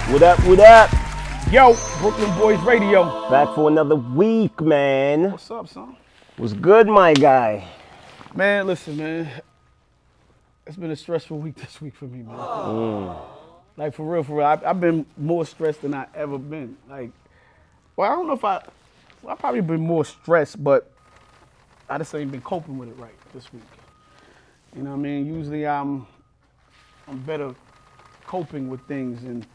What up, what up? Yo, Brooklyn Boyz Radio. Back for another week, man. What's up, son? What's good, my guy? Man, listen, man. It's been a stressful week this week for me, man. Like, for real. I've been more stressed than I ever been. Like, well, I don't know if I've probably been more stressed, but I just ain't been coping with it right this week. You know what I mean? Usually I'm better coping with things, and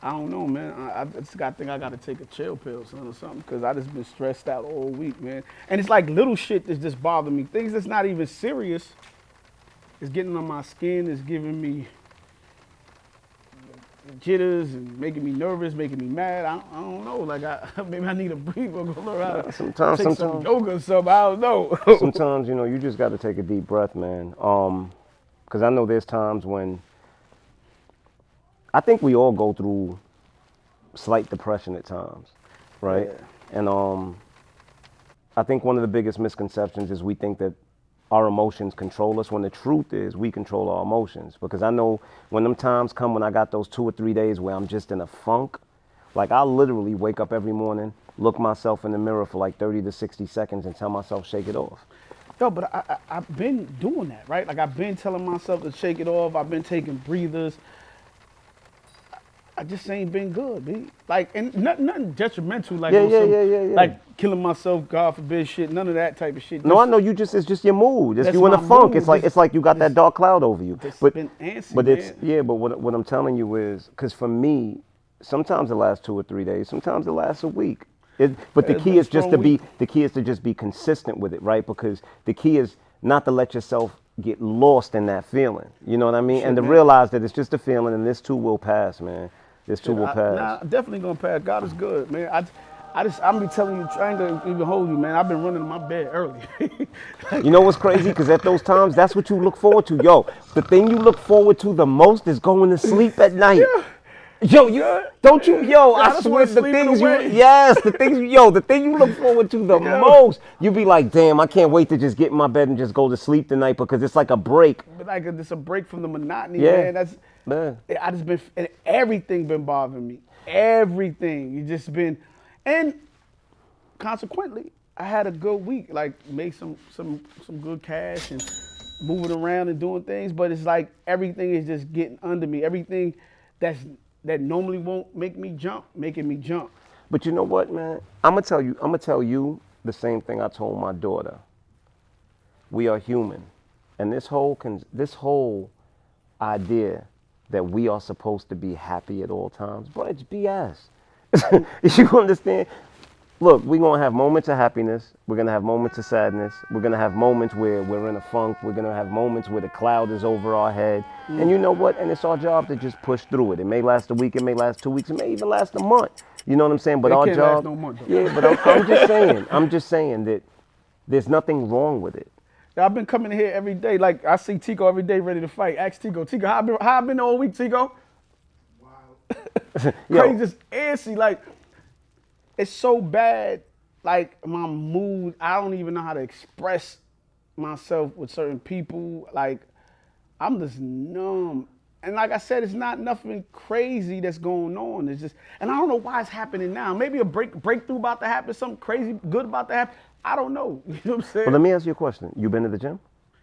I don't know, man. I just think I got to take a chill pill, son, or something, because I just been stressed out all week, man. And it's like little shit that's just bothering me. Things that's not even serious is getting on my skin, is giving me jitters and making me nervous, making me mad. I don't know. Like, maybe I need a breather or go learn how to take some yoga or something. I don't know. Sometimes, you just got to take a deep breath, man. Because I know there's times when I think we all go through slight depression at times, right? Yeah. And I think one of the biggest misconceptions is we think that our emotions control us, when the truth is we control our emotions. Because I know when them times come when I got those 2 or 3 days where I'm just in a funk, like I literally wake up every morning, look myself in the mirror for like 30 to 60 seconds and tell myself, shake it off. Yo, but I've been doing that, right? Like, I've been telling myself to shake it off. I've been taking breathers. I just ain't been good, B. Like, and nothing detrimental, like like killing myself, God forbid, shit. None of that type of shit. No, I know it's just your mood. It's you in a funk. Mood. It's like you got that dark cloud over you. But been antsy, but it's but what I'm telling you is, because for me, sometimes it lasts 2 or 3 days. Sometimes it lasts a week. But the key is to just be consistent with it, right? Because the key is not to let yourself get lost in that feeling. You know what I mean? Shit, and to realize that it's just a feeling, and this too will pass, man. This too will pass. Nah, definitely gonna pass. God is good, man. I'm be telling you, trying to even hold you, man. I've been running to my bed early. You know what's crazy? Because at those times, that's what you look forward to. Yo, the thing you look forward to the most is going to sleep at night. Yeah. Yo, don't you? Yo, I swear the things the thing you look forward to the most, you be like, damn, I can't wait to just get in my bed and just go to sleep tonight, because it's like a break. But like it's a break from the monotony, man. I just been, and everything been bothering me. Everything. You just been, and consequently, I had a good week. Like, made some good cash and moving around and doing things. But it's like everything is just getting under me. Everything that normally won't make me jump, making me jump. But you know what, man? I'm gonna tell you the same thing I told my daughter. We are human, and this whole idea that we are supposed to be happy at all times, but it's BS. You understand? Look, we're gonna have moments of happiness. We're gonna have moments of sadness. We're gonna have moments where we're in a funk. We're gonna have moments where the cloud is over our head. And you know what? And it's our job to just push through it. It may last a week. It may last 2 weeks. It may even last a month. You know what I'm saying? But our job. Last no month, though. Yeah, but I'm just saying. I'm just saying that there's nothing wrong with it. I've been coming here every day. Like, I see Tico every day ready to fight. Ask Tico. Tico, how I been all week, Tico? Wow. Crazy, just antsy. Like, it's so bad. Like, my mood, I don't even know how to express myself with certain people. Like, I'm just numb. And like I said, it's not nothing crazy that's going on. It's just, and I don't know why it's happening now. Maybe a breakthrough about to happen, something crazy good about to happen. I don't know. You know what I'm saying? But let me ask you a question. You been to the gym?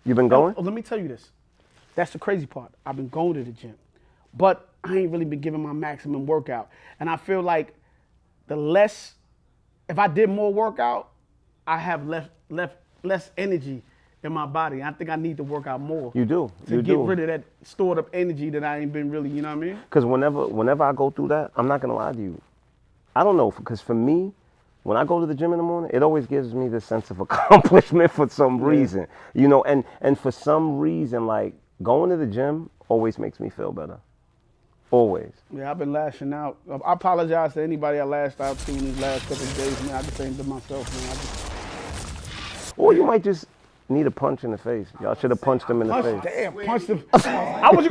You been going? Let me tell you this. That's the crazy part. I've been going to the gym, but I ain't really been giving my maximum workout. And I feel like if I did more workout, I have less energy in my body. I think I need to work out more. You do. To get rid of that stored up energy that I ain't been really, you know what I mean? Because whenever I go through that, I'm not gonna lie to you. I don't know, because for me, when I go to the gym in the morning, it always gives me this sense of accomplishment for some reason. You know, and for some reason, like, going to the gym always makes me feel better. Always. Yeah, I've been lashing out. I apologize to anybody I lashed out to in these last couple of days, man. I just ain't been myself, man. Or you might just need a punch in the face. Y'all should have punched him in the face. Damn, punched him. I thought you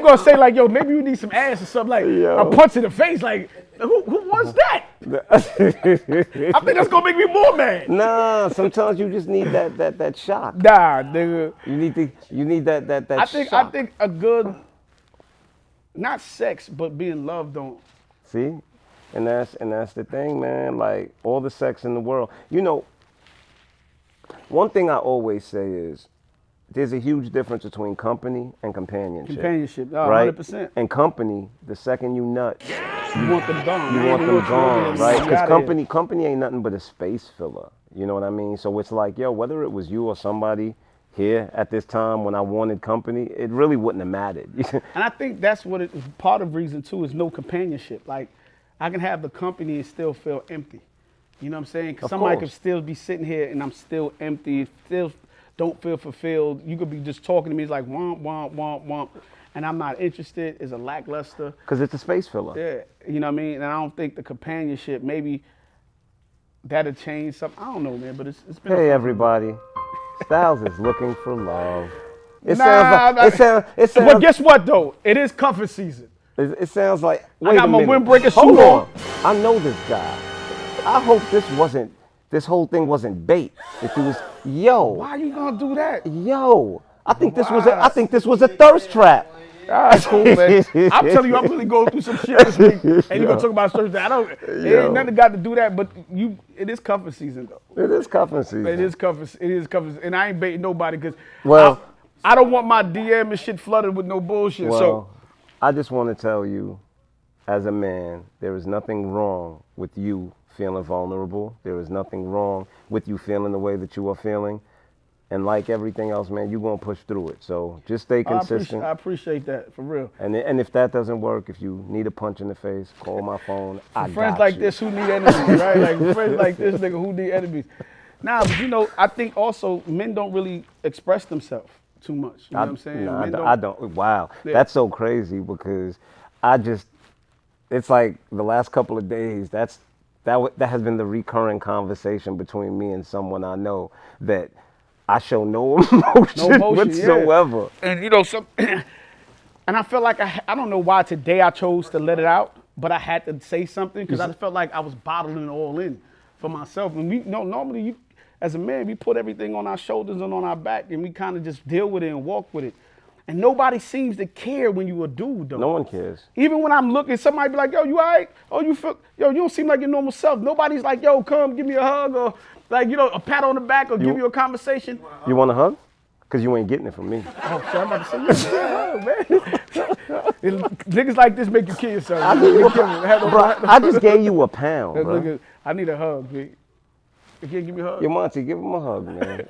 were gonna say like, yo, maybe you need some ass or something, like a punch in the face. Like, who wants that? I think that's gonna make me more mad. Nah, sometimes you just need that shock. Nah, nigga. You need that shock. I think a good not sex, but being loved on. See? And that's the thing, man. Like all the sex in the world. You know, one thing I always say is there's a huge difference between company and companionship. Companionship, right? 100%. And company, the second you nut, You want them gone. you want them gone, right? Because Because company ain't nothing but a space filler. You know what I mean? So it's like, yo, whether it was you or somebody here at this time when I wanted company, it really wouldn't have mattered. And I think that's what it is. Part of reason too is no companionship. Like, I can have the company and still feel empty. You know what I'm saying? Because somebody could still be sitting here and I'm still empty, still don't feel fulfilled. You could be just talking to me, it's like womp, womp, womp, womp. And I'm not interested. It's a lackluster. Because it's a space filler. Yeah, you know what I mean? And I don't think the companionship, maybe that'll change something. I don't know, man, but it's been Hey, everybody. Styles is looking for love. It Nah, sounds like, But guess what, though? It is cuffing season. it sounds like, I wait got a my minute. windbreaker Hold suit on. I know this guy. I hope this whole thing wasn't bait. If it was, yo. Why you gonna do that? Yo. I think this was a thirst trap. All right, cool, man. I'm telling you, I'm really going through some shit this week. And you're gonna talk about Thursday. It ain't nothing got to do that, but it is cuffing season though. It is cuffing season. It is cuffing, and I ain't baiting nobody because Well, I don't want my DM and shit flooded with no bullshit. Well, So I just want to tell you, as a man, there is nothing wrong with you feeling vulnerable. There is nothing wrong with you feeling the way that you are feeling. And like everything else, man, you're going to push through it. So just stay consistent. I appreciate that, for real. And if that doesn't work, if you need a punch in the face, call my phone. I Friends got like you. this who need enemies, right? Like friends like this nigga who need enemies. Nah, but you know, I think also men don't really express themselves too much. You know what I'm saying? No, Men I don't. Wow. Yeah. That's so crazy because it's like the last couple of days, that has been the recurring conversation between me and someone I know that I show no emotion, whatsoever. Yeah. And you know, and I felt like I don't know why today I chose to let it out, but I had to say something because I felt like I was bottling it all in for myself. And normally as a man, we put everything on our shoulders and on our back and we kind of just deal with it and walk with it. And nobody seems to care when you a dude, though. No one cares. Even when I'm looking, somebody be like, yo, you all right? Oh, you don't seem like your normal self. Nobody's like, yo, come give me a hug or like, you know, a pat on the back or give you a conversation. You want a hug? Because you ain't getting it from me. Oh, shit, I'm about to say, man. Niggas like this make you kill yourself. I just gave you a pound, bro. I need a hug, big. You can't give me a hug? Yo, Monty, give him a hug, man.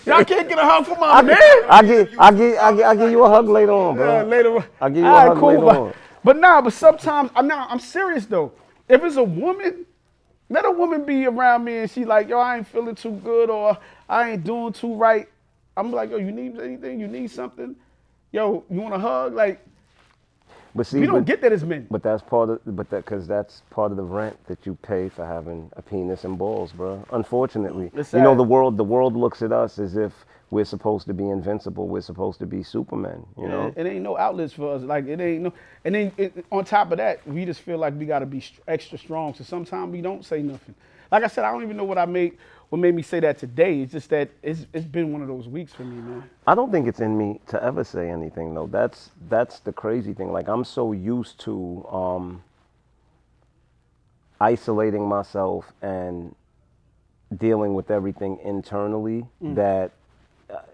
Y'all can't get a hug from my man? I'll give you a hug later on, bro. Yeah, later. I'll give you a hug later on. But sometimes, I'm serious though. If it's a woman, let a woman be around me and she like, yo, I ain't feeling too good or I ain't doing too right. I'm like, yo, you need anything? You need something? Yo, you want a hug? Like, but see, we don't get that as men. But that's because that's part of the rent that you pay for having a penis and balls, bro. Unfortunately, you know, the world looks at us as if we're supposed to be invincible. We're supposed to be Supermen. You know, it ain't no outlets for us. Like it ain't no. And then on top of that, we just feel like we got to be extra strong. So sometimes we don't say nothing. Like I said, I don't even know what made me say that today. It's just that it's been one of those weeks for me, man. I don't think it's in me to ever say anything though. That's the crazy thing. Like I'm so used to isolating myself and dealing with everything internally that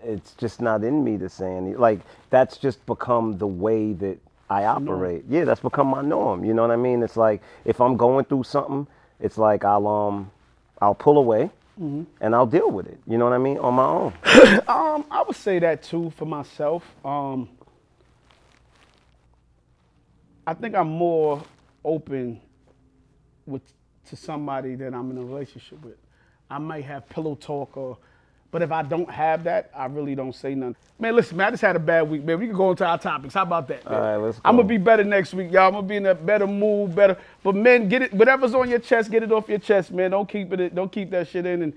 it's just not in me to say anything. Like that's just become the way that I operate. Yeah, that's become my norm. You know what I mean? It's like if I'm going through something, it's like I'll pull away. And I'll deal with it. You know what I mean? On my own. I would say that too for myself. I think I'm more open to somebody that I'm in a relationship with. I might have pillow talk but if I don't have that, I really don't say nothing. Man, listen, man, I just had a bad week, man. We can go into our topics. How about that, man? All right, let's go. I'm gonna be better next week, y'all. I'm gonna be in a better mood, better. But men, get it. Whatever's on your chest, get it off your chest, man. Don't keep that shit in and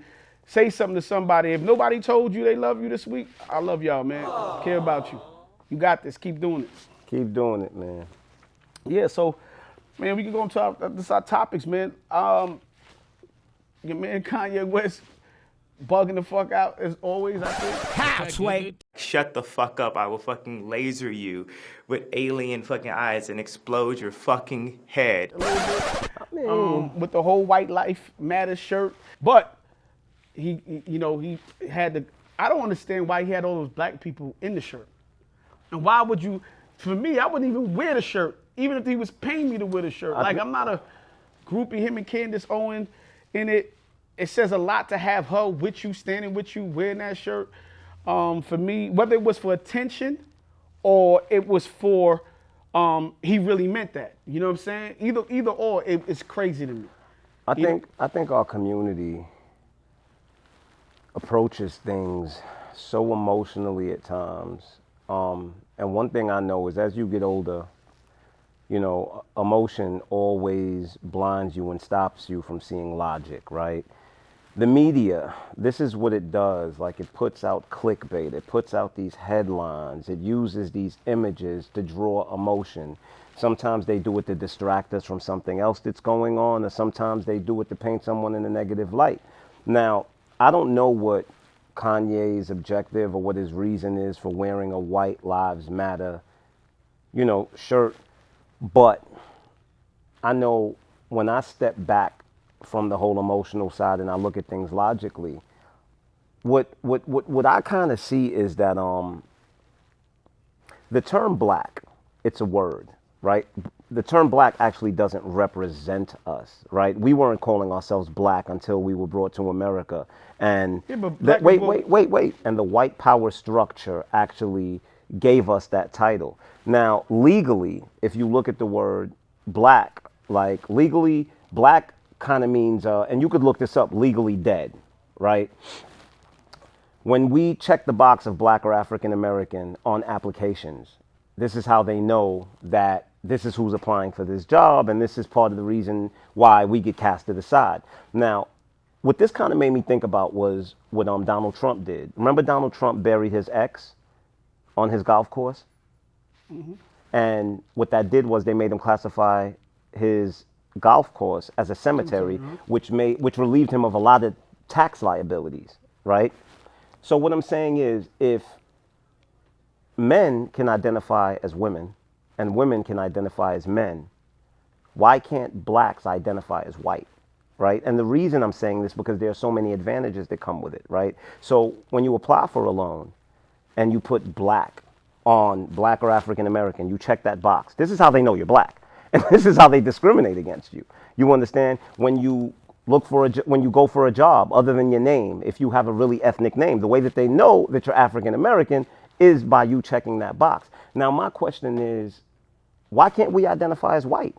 say something to somebody. If nobody told you they love you this week, I love y'all, man. I care about you. You got this. Keep doing it. Keep doing it, man. Yeah. So, man, we can go into our topics, man. Your man Kanye West bugging the fuck out as always, I think. How, Sway? Shut the fuck up. I will fucking laser you with alien fucking eyes and explode your fucking head. With the whole White Life Matter shirt. But he had the, I don't understand why he had all those black people in the shirt. And why would you, for me, I wouldn't even wear the shirt, even if he was paying me to wear the shirt. I'm not a groupie, him and Candace Owens in it. It says a lot to have her with you, standing with you, wearing that shirt. For me, whether it was for attention or it was for, he really meant that. You know what I'm saying? Either or, it's crazy to me. I think our community approaches things so emotionally at times. And one thing I know is as you get older, emotion always blinds you and stops you from seeing logic, right? The media, this is what it does. Like, it puts out clickbait, it puts out these headlines, it uses these images to draw emotion. Sometimes they do it to distract us from something else that's going on, or sometimes they do it to paint someone in a negative light. Now, I don't know what Kanye's objective or what his reason is for wearing a White Lives Matter, shirt, but I know when I step back from the whole emotional side and I look at things logically, what I kind of see is that the term black, it's a word, right? The term black actually doesn't represent us, right? We weren't calling ourselves black until we were brought to America. And wait. And the white power structure actually gave us that title. Now, legally, if you look at the word black, like legally, black kind of means, and you could look this up, legally dead, right? When we check the box of black or African American on applications, this is how they know that this is who's applying for this job, and this is part of the reason why we get casted aside. Now, what this kind of made me think about was what Donald Trump did. Remember Donald Trump buried his ex on his golf course? Mm-hmm. And what that did was they made him classify his golf course as a cemetery, which relieved him of a lot of tax liabilities, right? So what I'm saying is, if men can identify as women and women can identify as men, why can't blacks identify as white, right? And the reason I'm saying this because there are so many advantages that come with it, right? So when you apply for a loan and you put black on black or African American, you check that box. This is how they know you're black. And this is how they discriminate against you. You understand? When you when you go for a job, other than your name, if you have a really ethnic name, the way that they know that you're African American is by you checking that box. Now, my question is, why can't we identify as white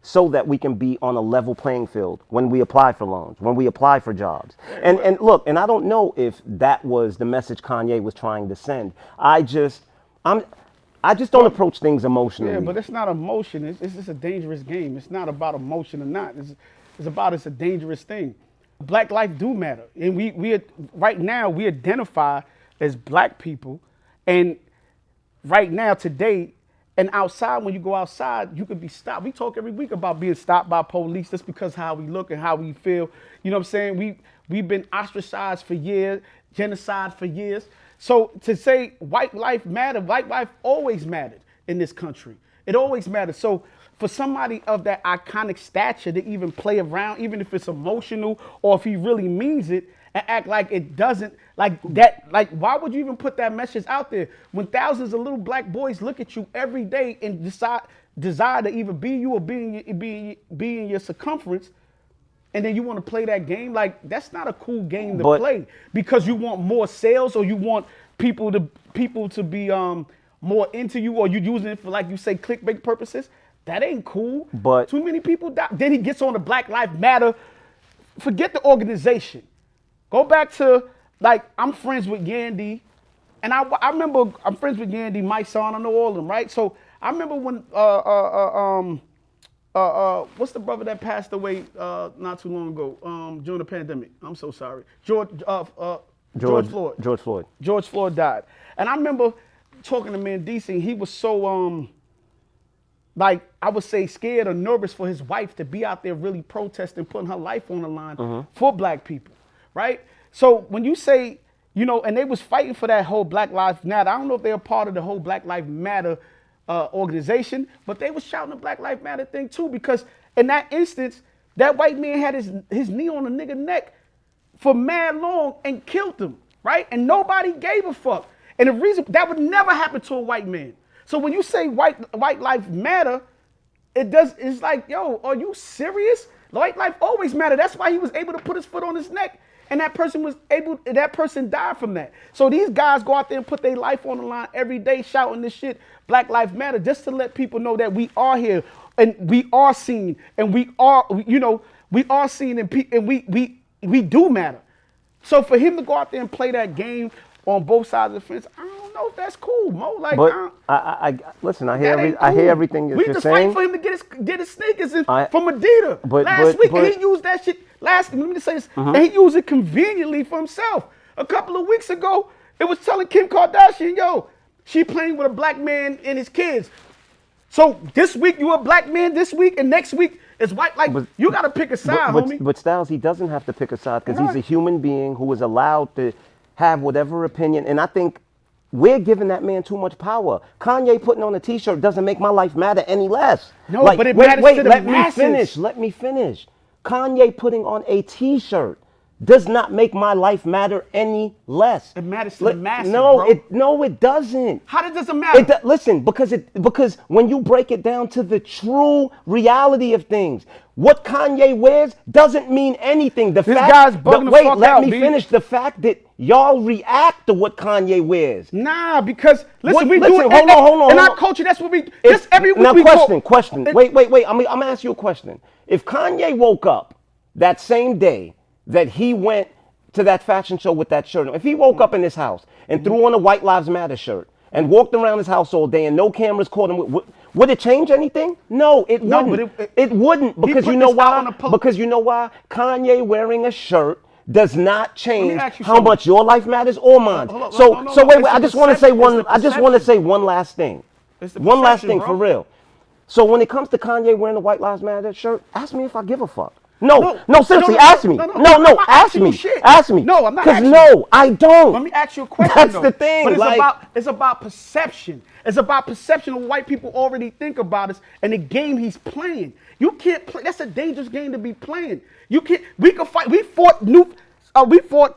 so that we can be on a level playing field when we apply for loans, when we apply for jobs? And look, and I don't know if that was the message Kanye was trying to send. I just don't approach things emotionally. Yeah, but it's not emotion. It's just a dangerous game. It's not about emotion or not. It's a dangerous thing. Black life do matter. And we right now, we identify as black people. And right now, today, and outside, when you go outside, you could be stopped. We talk every week about being stopped by police just because how we look and how we feel. You know what I'm saying? We've been ostracized for years, genocide for years. So to say white life matter, white life always mattered in this country. It always mattered. So for somebody of that iconic stature to even play around, even if it's emotional or if he really means it, and act like it doesn't, like that, like why would you even put that message out there when thousands of little black boys look at you every day and desire to either be you or be in your circumference? And then you want to play that game? Like, that's not a cool game to play because you want more sales or you want people to be more into you, or you using it for, like you say, clickbait purposes. That ain't cool. But too many people die. Then he gets on the Black Lives Matter. Forget the organization. Go back to, like, I'm friends with Yandy. And I remember I'm friends with Yandy, my son, I know all of them, right? So I remember when what's the brother that passed away not too long ago during the pandemic? I'm so sorry. George Floyd. George Floyd died. And I remember talking to Mendici, and he was so like, I would say, scared or nervous for his wife to be out there really protesting, putting her life on the line for black people, right? So when you say, and they was fighting for that whole Black Lives Matter. I don't know if they're a part of the whole Black Lives Matter organization, but they was shouting the Black Lives Matter thing too, because in that instance, that white man had his knee on a nigga neck for mad long and killed him, right? And nobody gave a fuck. And the reason that would never happen to a white man. So when you say white lives matter, it's like, yo, are you serious? White life always matter. That's why he was able to put his foot on his neck. And that person died from that. So these guys go out there and put their life on the line every day shouting this shit, Black Lives Matter, just to let people know that we are here and we are seen and we are seen and we do matter. So for him to go out there and play that game on both sides of the fence, I don't know if that's cool, Mo. Like, but I listen. I hear everything you're saying. We just fighting for him to get his sneakers from Adidas last week, and he used that shit last. Let me just say this, and he used it conveniently for himself. A couple of weeks ago, it was telling Kim Kardashian, yo, she playing with a black man and his kids. So this week you a black man this week, and next week it's white. Like, you got to pick a side, homie. But Styles, he doesn't have to pick a side because he's a human being who is allowed to have whatever opinion. And I think we're giving that man too much power. Kanye putting on a T-shirt doesn't make my life matter any less. No, but it matters to the masses. Let me finish. Kanye putting on a T-shirt does not make my life matter any less. It matters to the masses, No, it doesn't. How does it matter? Listen, because when you break it down to the true reality of things, what Kanye wears doesn't mean anything. This guy's bugging the fuck out. Wait, let me finish. The fact that y'all react to what Kanye wears. Nah, because listen, hold on. In our culture, that's what we. Just every week now, we question. Wait. I'm gonna ask you a question. If Kanye woke up that same day that he went to that fashion show with that shirt, if he woke up in his house and threw on a White Lives Matter shirt and walked around his house all day and no cameras caught him, would it change anything? No, it wouldn't. It wouldn't, because you know why? Because you know why? Kanye wearing a shirt does not change how much your life matters or mine. So wait. I just want to say one. I just want to say one last thing. One last thing, for real. So when it comes to Kanye wearing the White Lives Matter shirt, ask me if I give a fuck. No, seriously, ask me. No, ask me. Ask me. No, I'm not. Because no, I don't. Let me ask you a question. That's the thing. But it's about perception. It's about perception of what white people already think about us and the game he's playing. You can't play. That's a dangerous game to be playing. You can't. We can fight. We fought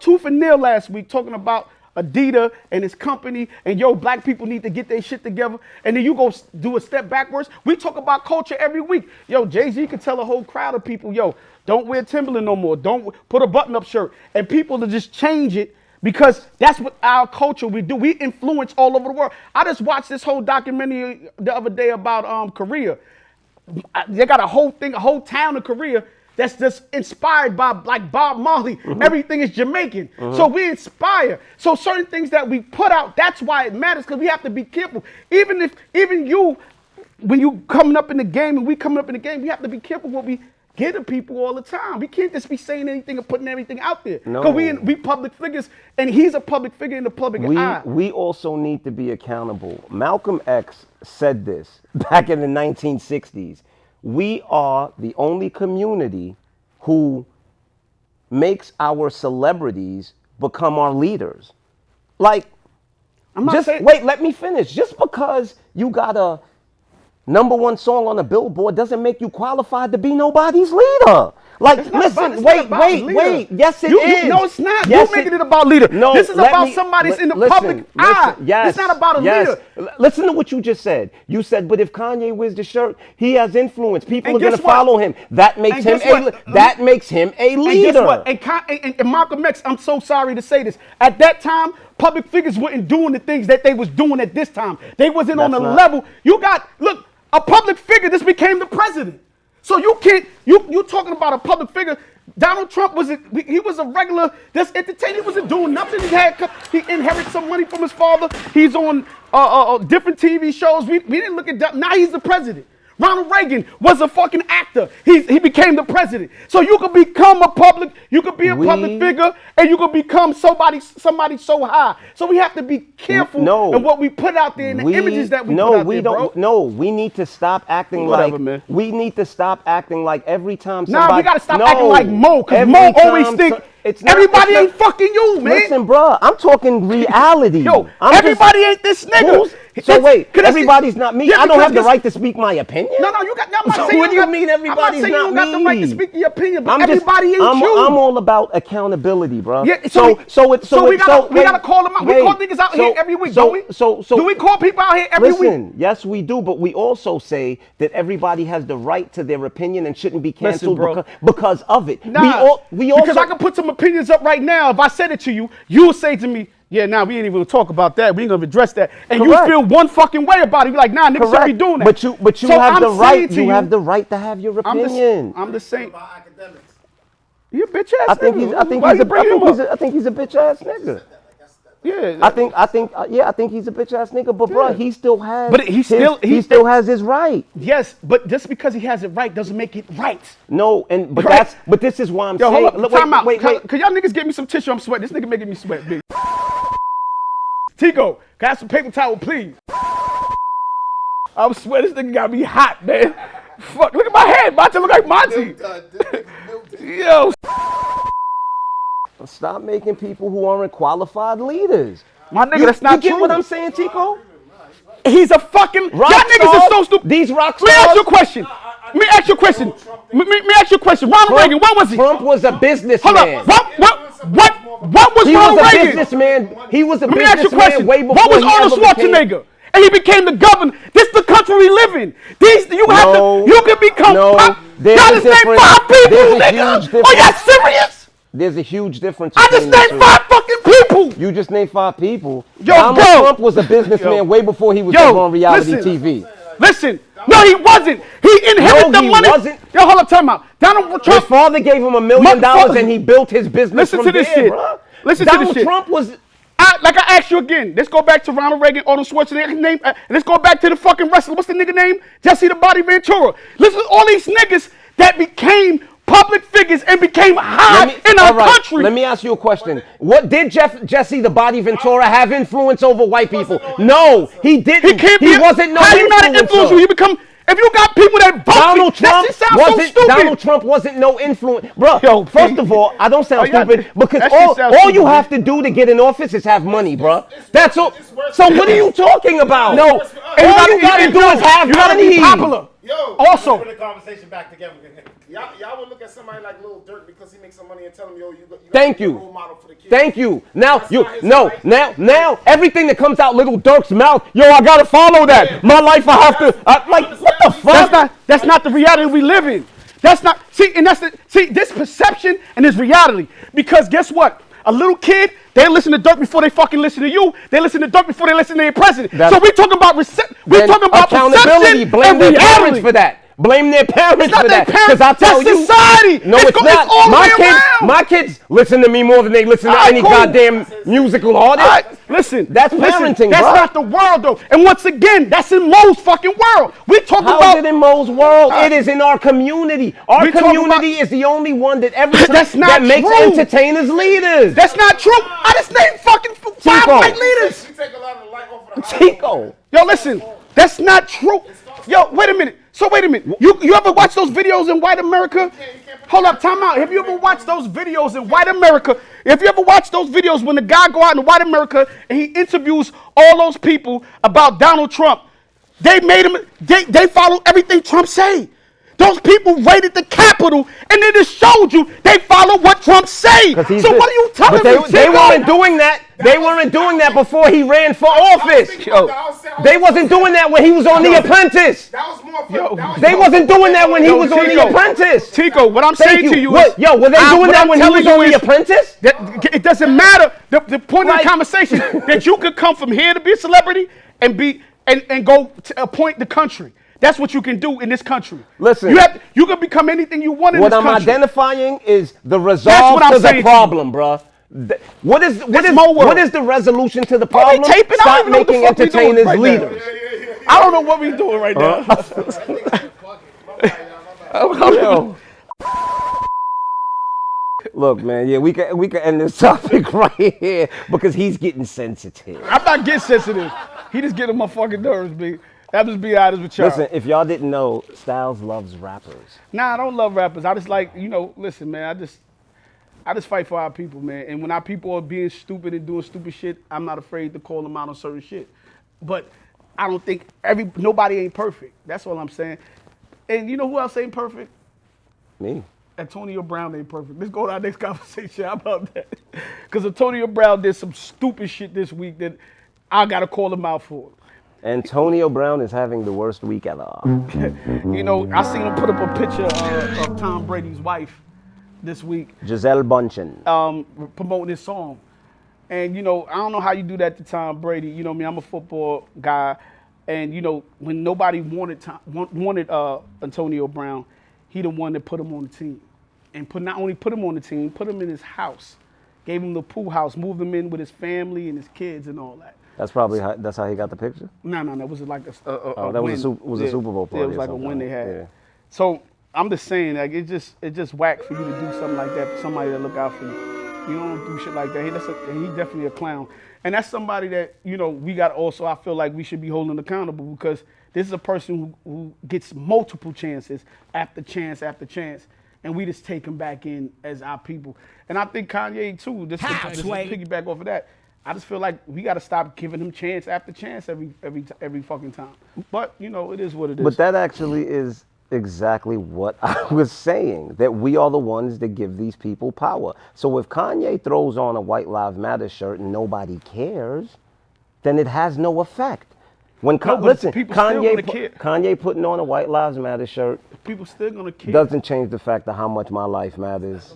tooth and nail last week talking about Adidas and his company, and black people need to get their shit together, and then you go do a step backwards. We talk about culture every week. Jay-Z can tell a whole crowd of people, don't wear Timberland no more. Don't put a button-up shirt. And people to just change it because that's what our culture we do. We influence all over the world. I just watched this whole documentary the other day about Korea. They got a whole town in Korea that's just inspired by, like, Bob Marley. Everything is Jamaican. So we inspire. So certain things that we put out, that's why it matters, because we have to be careful. Even you, when you coming up in the game and we coming up in the game, we have to be careful what we give to people all the time. We can't just be saying anything and putting everything out there. Because we public figures, and he's a public figure in the public eye. We also need to be accountable. Malcolm X said this back in the 1960s. We are the only community who makes our celebrities become our leaders. Like, wait, let me finish. Just because you got a #1 song on a Billboard doesn't make you qualified to be nobody's leader. Like, listen, wait. Yes, it is. No, it's not. Yes, You're making it about leader. No, this is about somebody's in the public eye. Yes, it's not about a leader. Listen to what you just said. You said, but if Kanye wears the shirt, he has influence. People are going to follow him. That makes him a leader. And guess what? And Malcolm X, I'm so sorry to say this. At that time, public figures weren't doing the things that they was doing at this time. They wasn't on the level. Look, a public figure just became the president. So you can't, you talking about a public figure. Donald Trump was a regular, just entertainer. He wasn't doing nothing. He inherited some money from his father. He's on different TV shows. We didn't look at that. Now he's the president. Ronald Reagan was a fucking actor. He became the president. So you could become public figure, and you could become somebody so high. So we have to be careful in what we put out there and the images that we put out there, bro. No, we need to stop acting man. We need to stop acting like every time somebody. Nah, we gotta stop acting like Mo, because Mo always think everybody ain't fucking you, man. Listen, bro, I'm talking reality. Yo, everybody ain't this nigga. So wait, everybody's not me. I don't have the right to speak my opinion. No, you got. I'm not saying what do you mean everybody's not me? I'm not saying you don't got the right to speak your opinion, but everybody ain't you. I'm all about accountability, bro. Yeah, so we gotta call them out. We call niggas out here every week, don't we? Do we call people out here every week? Listen, yes, we do, but we also say that everybody has the right to their opinion and shouldn't be canceled because of it. Nah, because I can put some opinions up right now. If I said it to you, you'll say to me, yeah, nah, we ain't even gonna talk about that. We ain't gonna address that. And you feel one fucking way about it. You're like, nah, niggas should be doing that. But you have the right. You have the right to have your opinion. I'm the same. About academics. You a bitch ass nigga. I think he's a bitch ass nigga. Yeah, I think he's a bitch ass nigga. But bro, he still has. But he still has his right. Yes, but just because he has it right doesn't make it right. No, but this is why I'm saying. Hold up, time out. Wait. Can y'all niggas get me some tissue? I'm sweating. This nigga making me sweat, big. Tico, can I have some paper towel, please? I'm sweating. This nigga got me hot, man. Fuck, look at my head. Monty look like Monty. Yo. Stop making people who aren't qualified leaders. My nigga, that's not true. You get what I'm saying, Tico? He's a fucking... Y'all niggas are so stupid. These rock stars... Let me ask you a question. Let me ask you a question. Ronald Reagan, what was he? Trump was a businessman. Hold up. What was Ronald Reagan? He was a businessman. Let me ask you a question. Way before what was Arnold Schwarzenegger? And he became the governor. This is the country we live in. You can become... Y'all just named 5 people, nigga. Are y'all serious? There's a huge difference. I just named 5 fucking people. You just named 5 people. Donald Trump was a businessman way before he was on reality TV. Listen. No, he wasn't. He inherited the money. He wasn't. Yo, hold up, time out. Donald Trump. His father gave him $1 million and he built his business. Listen to this shit. Donald Trump was... Like I asked you again, let's go back to Ronald Reagan, Arnold Schwarzenegger's name. Let's go back to the fucking wrestler. What's the nigga name? Jesse the Body Ventura. Listen to all these niggas that became public figures and became high in our country. Let me ask you a question. What did Jesse the Body Ventura have influence over white people? No, he didn't. He wasn't no influencer. How you not an influencer? You become... If you got people that vote, Donald Trump wasn't no influence. Bro, first of all, I don't sound stupid because all you have to do to get in office is have money, bro. That's all. So what are you talking about? No, all you gotta do is have money. You gotta be popular. Yo, also, put the conversation back together. Y'all would look at somebody like Lil Durk because he makes some money and tell him, yo, you Thank you. Role model for the kids. Thank you. Now now everything that comes out Lil Durk's mouth, yo, I gotta follow that. Yeah. My life, I have to. Like, what the fuck? That's not the reality we live in. That's not. See, this perception and this reality. Because guess what? A little kid, they listen to Durk before they fucking listen to you. They listen to Durk before they listen to their president. So we talking about accountability. Blame their parents for that. Blame their parents for that. Because I tell you, society. No, it's not. My kids listen to me more than they listen to any goddamn musical artist. Listen, that's parenting, that's bro. not the world, though. And once again, that's in Mo's fucking world. We talking about. How is it in Mo's world? It is in our community. Our community is the only one that that makes entertainers leaders. That's not true. I just named fucking 5 white leaders. You take a lot of light off of the Tico. Yo, listen, that's not true. Yo, wait a minute. So wait a minute. You ever watch those videos in white America? Hold up, time out. Have you ever watched those videos in white America? If you ever watched those videos when the guy go out in white America and he interviews all those people about Donald Trump, they made him. They follow everything Trump say. Those people raided the Capitol and they just showed you they follow what Trump say. So what are you telling me? They weren't doing that. They weren't doing that before he ran for office. They wasn't doing that when he was on The Apprentice. They wasn't doing that when he was on The Apprentice. Tico, what I'm saying to you is, were they doing that when he was on The Apprentice? It doesn't matter. The point of the conversation that you could come from here to be a celebrity and go to appoint the country. That's what you can do in this country. Listen, you can become anything you want in this country. What I'm identifying is the resolve to the problem, bro. What is the resolution to the problem? Stop making entertainers leaders. I don't know what we're doing right now. Yo. Look, man, yeah, we can end this topic right here because he's getting sensitive. I'm not getting sensitive. He just getting my fucking nerves, B. I'm just being honest with y'all. Listen, if y'all didn't know, Styles loves rappers. Nah, I don't love rappers. I just like, listen, man, I just fight for our people, man. And when our people are being stupid and doing stupid shit, I'm not afraid to call them out on certain shit. But I don't think nobody ain't perfect. That's all I'm saying. And you know who else ain't perfect? Me. Antonio Brown ain't perfect. Let's go to our next conversation. How about that? Because Antonio Brown did some stupid shit this week that I got to call him out for. Antonio Brown is having the worst week ever. I seen him put up a picture of Tom Brady's wife this week. Giselle Bundchen. Promoting his song. And, I don't know how you do that to Tom Brady. I'm a football guy. And, when nobody wanted Antonio Brown, he the one that put him on the team. And not only put him on the team, put him in his house. Gave him the pool house, moved him in with his family and his kids and all that. That's probably that's how he got the picture? No. It was like a that win. was a Super Bowl party. Yeah, it was like a win they had. Yeah. So I'm just saying, like, it's just whack for you to do something like that for somebody that look out for you. You don't do shit like that. He definitely a clown. And that's somebody that, we got also, I feel like we should be holding accountable because this is a person who gets multiple chances after chance after chance. And we just take him back in as our people. And I think Kanye, too, just to piggyback off of that, I just feel like we got to stop giving him chance after chance every fucking time. But, it is what it is. But that actually is exactly what I was saying, that we are the ones that give these people power. So if Kanye throws on a White Lives Matter shirt and nobody cares, then it has no effect. When Kanye putting on a White Lives Matter shirt, people still gonna care. Doesn't change the fact of how much my life matters.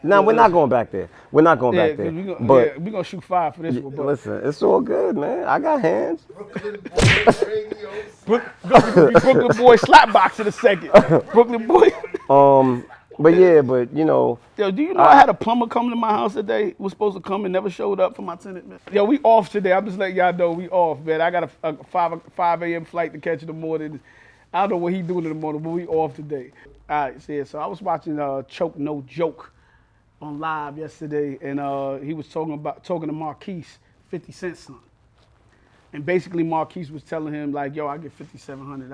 No, we're not going back there. We're not going back there. We're gonna shoot fire for this one. But listen, it's all good, man. I got hands. Brooklyn Boys Radio. Brooklyn Boy slapbox in a second. Brooklyn Boy. But Yo, do you know I had a plumber come to my house today? Was supposed to come and never showed up for my tenant, man. Yo, we off today. I'm just letting y'all know we off, man. I got a 5 a.m. flight to catch in the morning. I don't know what he doing in the morning, but we off today. All right, so I was watching Choke No Joke on live yesterday, and he was talking to Marquise, 50 Cent's son. And basically Marquise was telling him, like, yo, I get $5,700.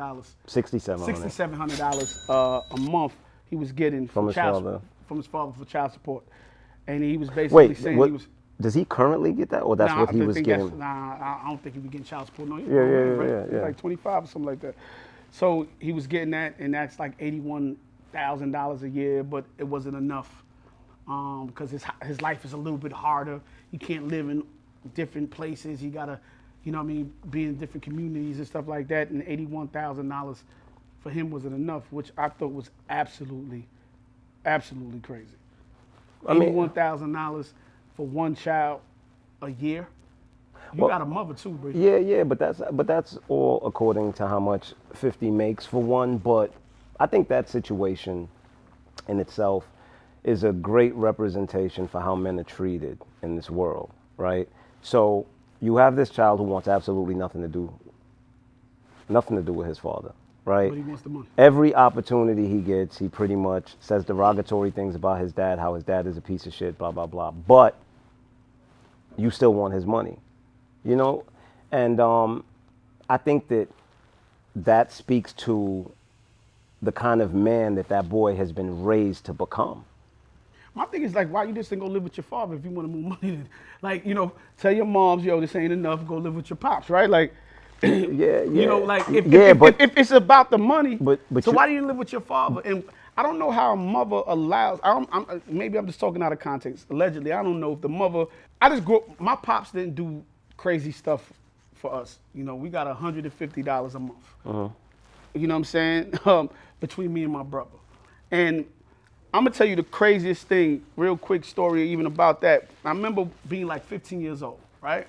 $6,700 a month he was getting from his father for child support. And he was basically saying does he currently get that, or that's what he was getting? I don't think he was getting child support. No, Yeah. Like 25 or something like that. So he was getting that, and that's like $81,000 a year, but it wasn't enough because his life is a little bit harder. He can't live in different places. He gotta, be in different communities and stuff like that. And $81,000 for him wasn't enough, which I thought was absolutely crazy. $81,000 for one child a year. You got a mother too, bro. Yeah, but that's all according to how much 50 makes for one. But I think that situation in itself is a great representation for how men are treated in this world, right? So you have this child who wants absolutely nothing to do with his father, right? But he wants the money. Every opportunity he gets, he pretty much says derogatory things about his dad, how his dad is a piece of shit, blah, blah, blah. But you still want his money, And I think that speaks to the kind of man that boy has been raised to become. My thing is, like, why you just ain't go live with your father if you want to move money? Like, tell your moms, yo, this ain't enough, go live with your pops, right? Like, yeah. If it's about the money, but so why do you live with your father? And I don't know how a mother allows, maybe I'm just talking out of context, allegedly, I don't know if the mother, my pops didn't do crazy stuff for us. We got $150 a month. Uh-huh. You know what I'm saying? Between me and my brother. And I'm gonna tell you the craziest thing, real quick story even about that. I remember being like 15 years old, right?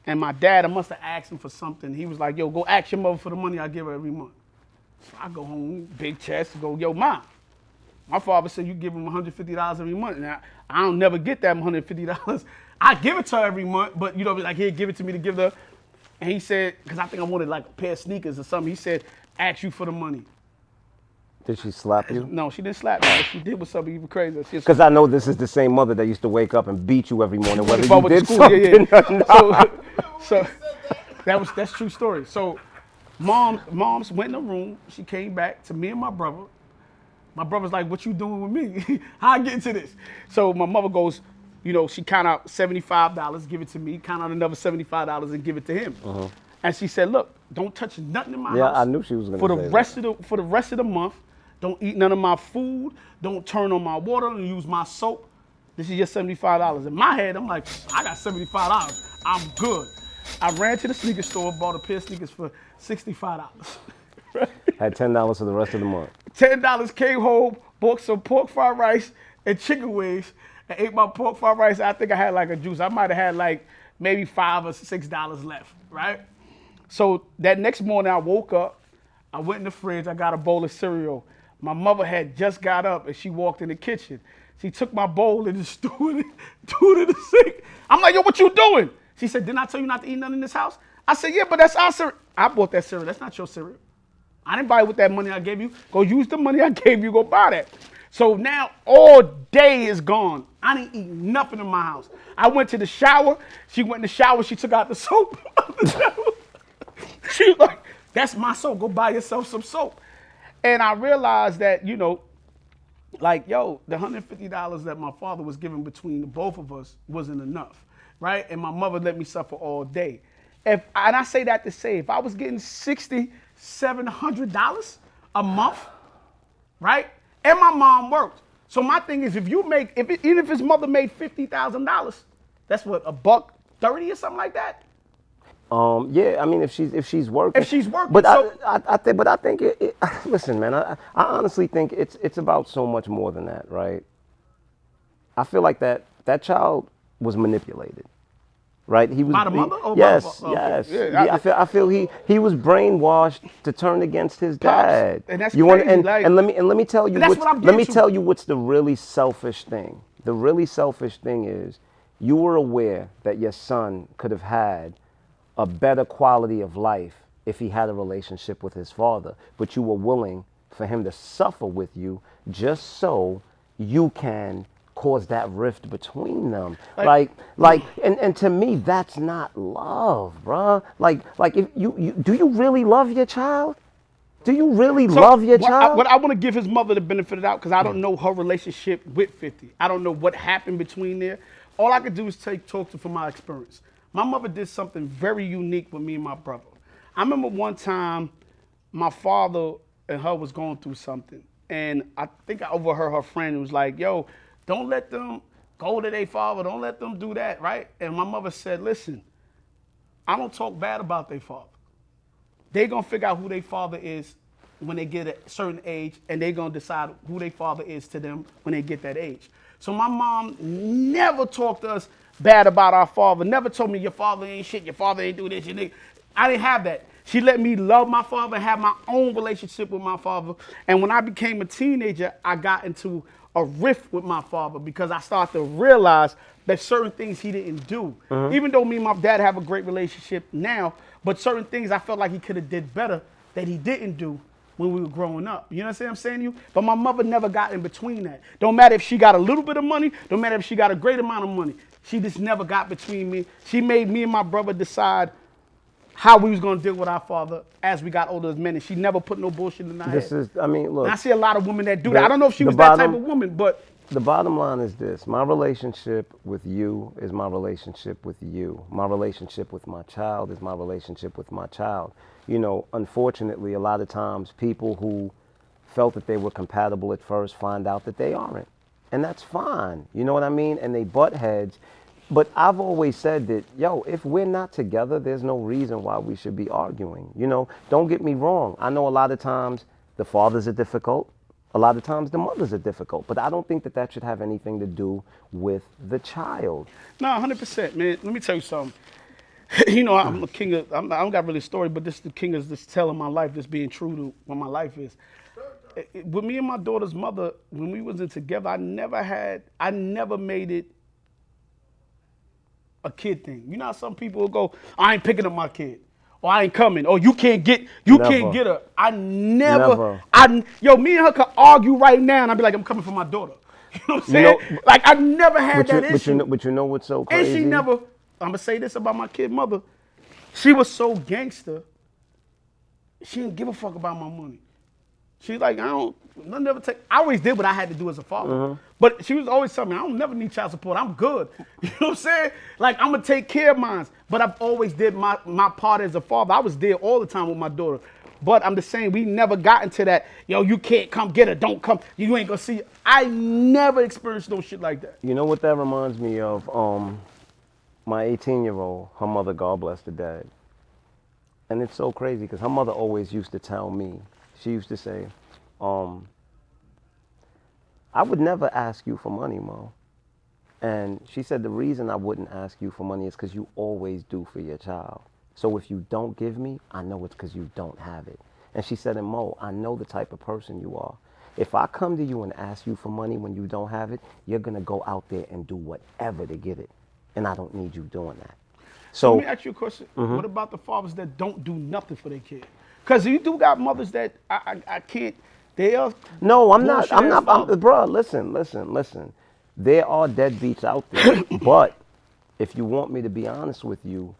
And my dad, I must have asked him for something. He was like, yo, go ask your mother for the money I give her every month. So I go home, big chest, go, yo, Mom. My father said you give him $150 every month. Now, I don't never get that $150. I give it to her every month, but like, here, give it to me to give her. And he said, because I think I wanted like a pair of sneakers or something, he said, ask you for the money. Did she slap you? No, she didn't slap me, but she did was something even crazier. She was Because I know this is the same mother that used to wake up and beat you every morning, whether if I you went to did school, something or not. So that's true story. So mom's went in the room. She came back to me and my brother. My brother's like, "What you doing with me? How I get into this?" So my mother goes, she count out $75, give it to me, count out another $75 and give it to him. And she said, "Look, don't touch nothing in my Yeah, house. I knew she was gonna for the say rest of the for the rest of the month. Don't eat none of my food. Don't turn on my water and use my soap. This is your $75." In my head, I'm like, I got $75. I'm good. I ran to the sneaker store, bought a pair of sneakers for $65. Had $10 for the rest of the month. $10, came home, bought some pork fried rice and chicken wings, and ate my pork fried rice. I think I had like a juice. I might have had like maybe $5 or $6 left, right? So that next morning I woke up, I went in the fridge, I got a bowl of cereal. My mother had just got up and she walked in the kitchen. She took my bowl and just threw it in the sink. I'm like, "Yo, what you doing?" She said, "Didn't I tell you not to eat nothing in this house?" I said, "Yeah, but that's our cereal." I bought that cereal. That's not your cereal. I didn't buy it with that money I gave you. Go use the money I gave you, go buy that. So now all day is gone. I didn't eat nothing in my house. I went to the shower. She went in the shower. She took out the soap. She was like, "That's my soap. Go buy yourself some soap." And I realized that, like, yo, the $150 that my father was giving between the both of us wasn't enough, right? And my mother let me suffer all day. And I say that to say, if I was getting $600, $700 a month, right? And my mom worked. So my thing is, even if his mother made $50,000, that's what, $130 or something like that. Yeah, I mean, if she's working. If she's working, But so- I think listen, man, I honestly think it's about so much more than that, right? I feel like that child was manipulated, right? He was By the mother or by yes, the okay. yes. Yeah, I feel he was brainwashed to turn against his Pops, dad. and that's Want crazy, like- and let me tell you And that's what I'm getting to. tell you what's the really selfish thing. The really selfish thing is you were aware that your son could have had a better quality of life if he had a relationship with his father, but you were willing for him to suffer with you just so you can cause that rift between them. And to me, that's not love, bruh. Like if you do you really love your child? Do you really love your child? I want to give his mother the benefit of the doubt because I don't know her relationship with 50. I don't know what happened between there. All I could do is talk to from my experience. My mother did something very unique with me and my brother. I remember one time my father and her was going through something. And I think I overheard her friend who was like, "Yo, don't let them go to their father. Don't let them do that," right? And my mother said, "Listen, I don't talk bad about their father. They're going to figure out who their father is when they get a certain age, and they're going to decide who their father is to them when they get that age." So my mom never talked to us bad about our father, never told me your father ain't shit, your father ain't do this, I didn't have that. She let me love my father and have my own relationship with my father. And when I became a teenager, I got into a rift with my father because I started to realize that certain things he didn't do. Even though me and my dad have a great relationship now, but certain things I felt like he could have did better that he didn't do when we were growing up. You know what I'm saying to you? But my mother never got in between that. Don't matter if she got a little bit of money, don't matter if she got a great amount of money. She just never got between me. She made me and my brother decide how we was gonna deal with our father as we got older as men, and she never put no bullshit in our head. I mean, look. And I see a lot of women that do that. I don't know if she was that type of woman, but the bottom line is this: my relationship with you is my relationship with you. My relationship with my child is my relationship with my child. Unfortunately, a lot of times people who felt that they were compatible at first find out that they aren't. And that's fine. You know what I mean? And they butt heads. But I've always said that, if we're not together, there's no reason why we should be arguing. Don't get me wrong. I know a lot of times the fathers are difficult. A lot of times the mothers are difficult. But I don't think that should have anything to do with the child. no, 100%, man. Let me tell you something. I'm a king of, I don't got really a story, but this is the king of this telling my life, this being true to what my life is. With me and my daughter's mother, when we wasn't together, I never made it a kid thing. You know how some people will go, "I ain't picking up my kid," Oh, I ain't coming. Oh, you can't get her. I Never. Me and her could argue right now, and I'd be like, I'm coming for my daughter. You know what I'm saying? Like I never had that issue. But you know what's so And crazy? she never. I'm gonna say this about my kid mother. She was so gangster. She didn't give a fuck about my money. She's like, I never take. I always did what I had to do as a father. But she was always telling me, I don't never need child support. I'm good. You know what I'm saying? Like, I'm going to take care of mine. But I've always did my part as a father. I was there all the time with my daughter. But I'm just saying, we never got into that, yo, you can't come get her. Don't come. You ain't going to see her. I never experienced no shit like that. You know what that reminds me of? My 18-year-old, her mother, God bless the dead. And it's so crazy because her mother always used to tell me, she used to say, I would never ask you for money, Mo. And she said the reason I wouldn't ask you for money is because you always do for your child. So if you don't give me, I know it's because you don't have it. And she said, and Mo, I know the type of person you are. If I come to you and ask you for money when you don't have it, you're going to go out there and do whatever to get it. And I don't need you doing that. So let me ask you a question. What about the fathers that don't do nothing for their kid? Because you do got mothers that I can't. They are. no, I'm not. fathers. Bro, listen. There are deadbeats out there, but if you want me to be honest with you,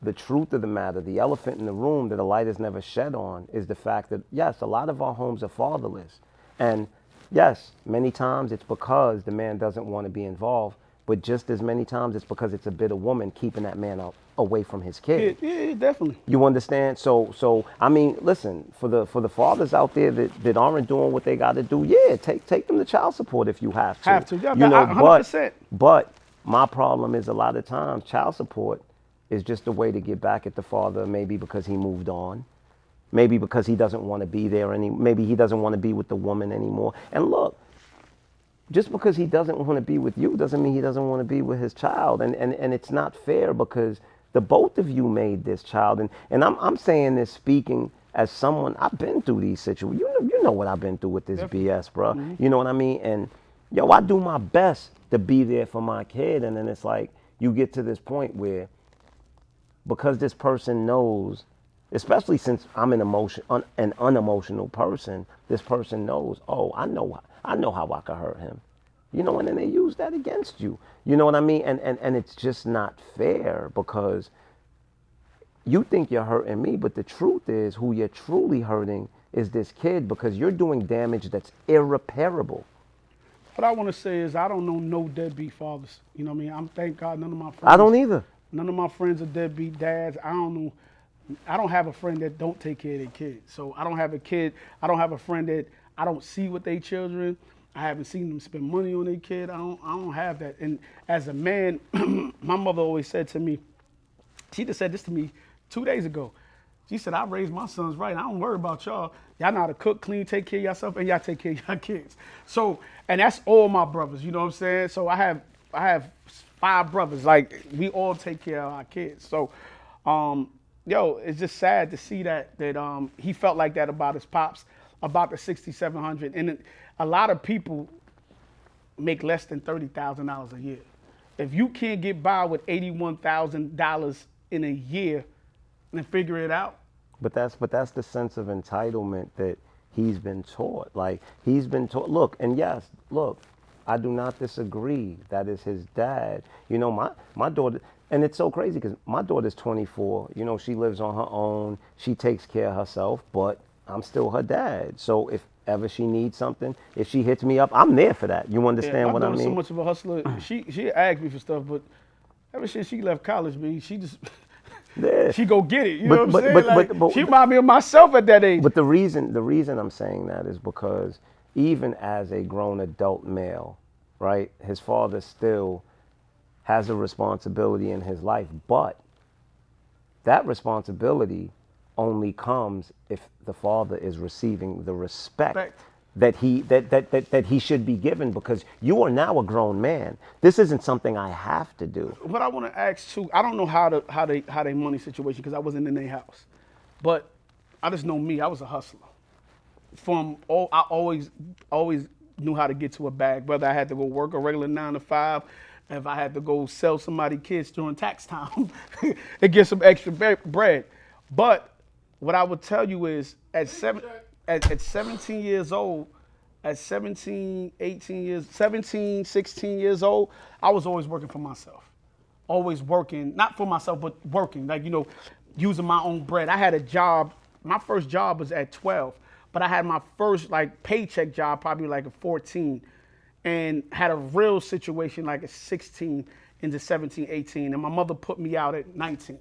the truth of the matter, the elephant in the room that a light is never shed on, is the fact that yes, a lot of our homes are fatherless, and yes, many times it's because the man doesn't want to be involved. But just as many times, it's because it's a bitter woman keeping that man away from his kid. Yeah, definitely. You understand? So I mean, listen, for the fathers out there that aren't doing what they got to do, yeah, take them to child support if you have to. Have to, yeah, you know, 100%. But my problem is a lot of times child support is just a way to get back at the father, maybe because he moved on, maybe because he doesn't want to be there maybe he doesn't want to be with the woman anymore. And look, just because he doesn't want to be with you doesn't mean he doesn't want to be with his child. And it's not fair because the both of you made this child. And I'm saying this speaking as someone, I've been through these situations. You know what I've been through with this BS, bro. You know what I mean? And yo, I do my best to be there for my kid. And then it's like you get to this point where because this person knows, especially since I'm an unemotional person, this person knows, oh, I know how I could hurt him. You know, and then they use that against you. You know what I mean? And it's just not fair because you think you're hurting me, but the truth is who you're truly hurting is this kid because you're doing damage that's irreparable. What I want to say is I don't know no deadbeat fathers. You know what I mean? I'm thank God none of my friends. I don't either. None of my friends are deadbeat dads. I don't know. I don't have a friend that don't take care of their kids. So I don't have a kid. I don't have a friend that I don't see with their children. I haven't seen them spend money on their kid. I don't have that. And as a man, my mother always said to me, she just said this to me 2 days ago. She said, I raised my sons right. I don't worry about y'all. Y'all know how to cook, clean, take care of yourself, and y'all take care of your kids. So, and that's all my brothers, you know what I'm saying? So I have 5 brothers. Like, we all take care of our kids. So, it's just sad to see that he felt like that about his pops, about the 6,700. And a lot of people make less than $30,000 a year. If you can't get by with $81,000 in a year, then figure it out. But that's the sense of entitlement that he's been taught. Like he's been taught. Look, I do not disagree. That is his dad. You know, my daughter, and it's so crazy because my daughter's 24. You know, she lives on her own. She takes care of herself, but I'm still her dad. So if ever she needs something, if she hits me up, I'm there for that. You understand what I mean? My daughter's so much of a hustler. She asked me for stuff, but ever since she left college, she just yeah. she go get it. You know what I'm saying? But she remind me of myself at that age. But the reason I'm saying that is because even as a grown adult male, right, his father still has a responsibility in his life, but that responsibility only comes if the father is receiving the respect that he should be given, because you are now a grown man. This isn't something I have to do. What I want to ask too, I don't know how they money situation because I wasn't in their house, but I just know me. I was a hustler. I always knew how to get to a bag, whether I had to go work a regular 9 to 5, if I had to go sell somebody kids during tax time and get some extra bread. But what I would tell you is at 17 years old, at 17, 18 years, 17, 16 years old, I was always working for myself. Always working, not for myself, but working, like, using my own bread. I had a job, my first job was at 12, but I had my first like paycheck job probably like at 14 and had a real situation like at 16 into 17, 18. And my mother put me out at 19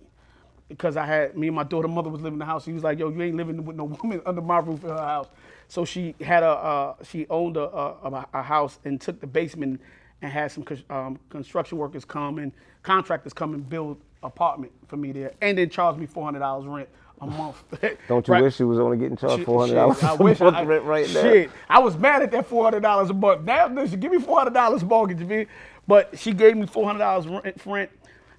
because me and my daughter mother was living in the house. She was like, yo, you ain't living with no woman under my roof in her house. So she had she owned a house and took the basement and had some construction workers come and contractors come and build apartment for me there, and then charged me $400 rent a month. Don't you wish you was only getting charged $400 I wish a month rent right now? Shit, I was mad at that $400 a month. Now, listen, give me $400 mortgage, man. But she gave me $400 rent,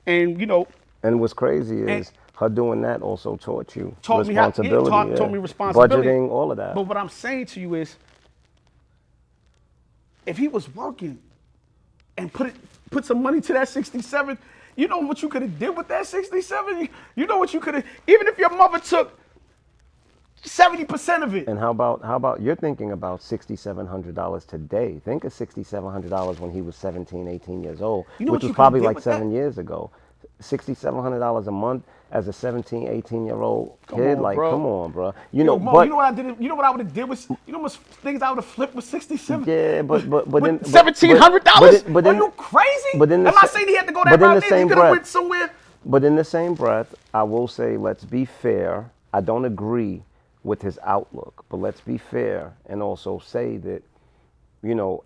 and And what's crazy is her doing that also taught you taught me how, responsibility. taught me responsibility. Budgeting, all of that. But what I'm saying to you is, if he was working and put some money to that 67, you know what you could have did with that 67? You know what you could have, even if your mother took 70% of it. And how about you're thinking about $6,700 today? Think of $6,700 when he was 17, 18 years old, which was probably like 7 years ago. $6,700 a month as a 17, 18-year-old kid, come on, bro. You know what I did? You know what I would have did with? You know how much things I would have flipped with 67? Yeah, but then $1,700? Are you crazy? But then I'm not saying he had to go that route. He could have went somewhere. But in the same breath, I will say, let's be fair. I don't agree with his outlook, but let's be fair and also say that,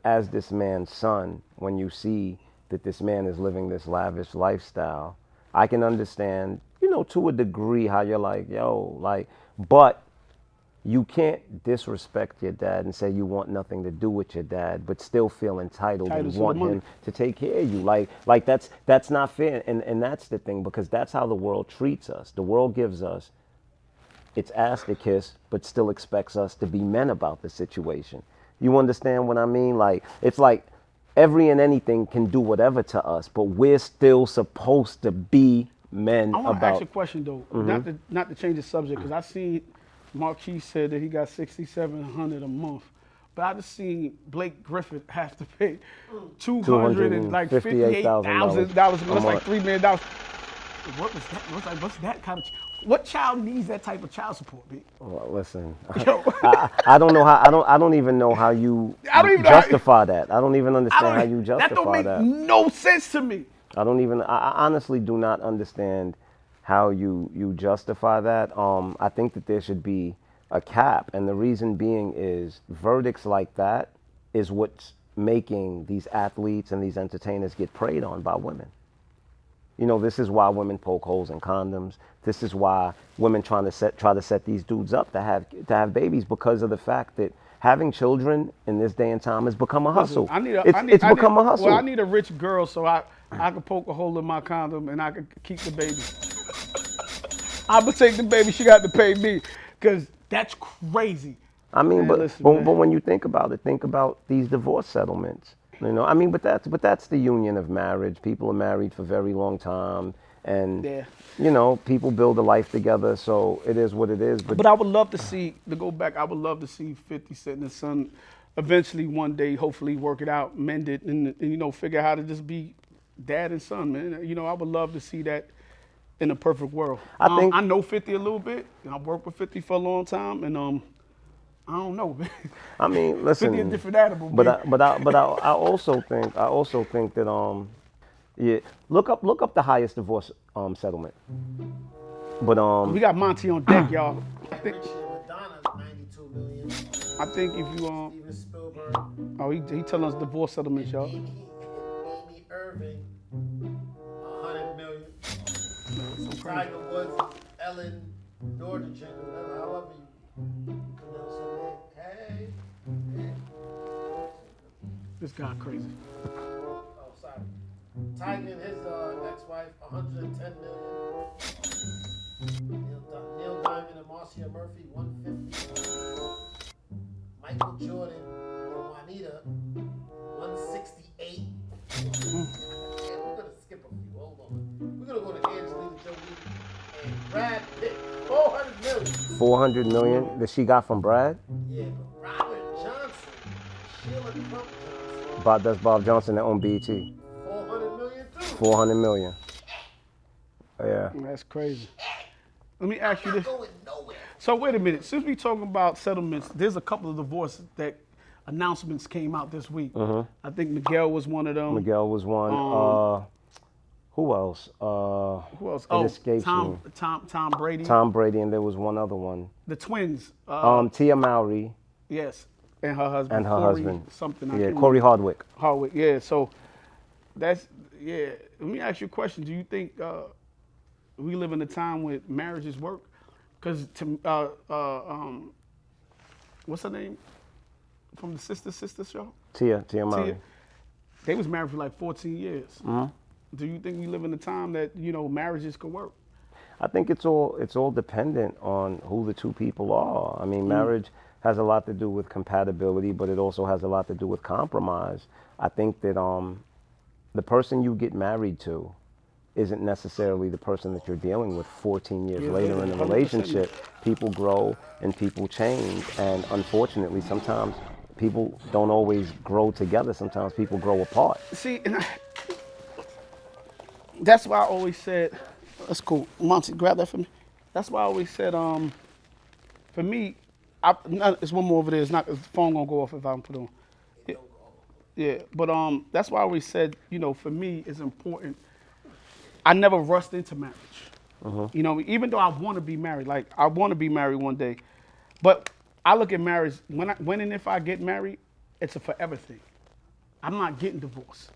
as this man's son, when you see that this man is living this lavish lifestyle, I can understand, to a degree how you're like, but you can't disrespect your dad and say you want nothing to do with your dad, but still feel entitled and want him to take care of you. Like that's not fair. And that's the thing, because that's how the world treats us. The world gives us its ass to kiss, but still expects us to be men about the situation. You understand what I mean? Like, it's like every and anything can do whatever to us, but we're still supposed to be men. I want to ask you a question though, not to change the subject, because I seen Marquis said that he got $6,700 a month, but I just seen Blake Griffin have to pay $258,000. That's like $3 million. What was that? What's that kind of? What child needs that type of child support, B? Well, listen, I don't know how. I don't even know how you justify that. I don't even understand how you justify that. That don't make no sense to me. I honestly do not understand how you justify that. I think that there should be a cap, and the reason being is verdicts like that is what's making these athletes and these entertainers get preyed on by women. This is why women poke holes in condoms. This is why women try to set these dudes up to have babies, because of the fact that having children in this day and time has become a hustle. It's become a hustle. Well, I need a rich girl so I can poke a hole in my condom and I can keep the baby. I'm gonna take the baby. She got to pay me, because that's crazy. I mean, but when you think about it, think about these divorce settlements. But that's the union of marriage. People are married for a very long time, and people build a life together. So it is what it is. But I would love to see, I would love to see 50 Cent and his son eventually one day, hopefully work it out, mend it, and figure out how to just be dad and son, man. I would love to see that in a perfect world. I know 50 a little bit, and I've worked with 50 for a long time, and I don't know, man. I mean, listen. 50 a different animal. But I also think that look up the highest divorce settlement. But we got Monty on deck, y'all. I think Madonna's $92 million. I think if you Steven Spielberg. he telling us divorce settlements, y'all. Amy Irving, $100 million. Tiger Woods, Ellen Nordigen, however you pronounce her name. Hey. This guy crazy. Oh, sorry. Tiger and his ex-wife, $110 million. Neil Diamond and Marcia Murphy, $150. Michael Jordan and Juanita, $168. We're gonna skip a few. Hold on. We're gonna go to Angelina Jolie and Brad Pitt, $400 million. 400 million that she got from Brad. Yeah, but Robert Johnson, Sheila Crump Johnson, That's Bob Johnson that owned BET. 400 million too. 400 million. Yeah. That's crazy. Let me ask you Not this. going nowhere. So wait a minute. Since we talking about settlements, there's a couple of divorce that announcements came out this week. I think Miguel was one of them. Miguel was one. Who else? Who else? It escapes me. Tom Brady. Tom Brady, and there was one other one. The twins. Tia Mowry Yes, and her husband. and her Corey husband. Something. I Yeah, can't Corey Hardwick. Hardwick. Yeah. So that's yeah. Let me ask you a question. Do you think we live in a time where marriages work? Because what's her name from the Sister Show? Tia Mowry. Tia. They was married for like 14 years. Mm-hmm. Do you think we live in a time that marriages could work? I think it's all dependent on who the two people are. I mean, marriage has a lot to do with compatibility, but it also has a lot to do with compromise. I think that the person you get married to isn't necessarily the person that you're dealing with 14 years later in a 100%. relationship. People grow and people change, and unfortunately, sometimes people don't always grow together. Sometimes people grow apart. See, that's why I always said, that's cool. Monty, grab that for me. That's why I always said, for me, it's one more over there. It's not, the phone gonna go off if I don't put it on. Yeah, but that's why I always said, for me, it's important. I never rushed into marriage. Even though I want to be married, like I want to be married one day, but I look at marriage when and if I get married, it's a forever thing. I'm not getting divorced.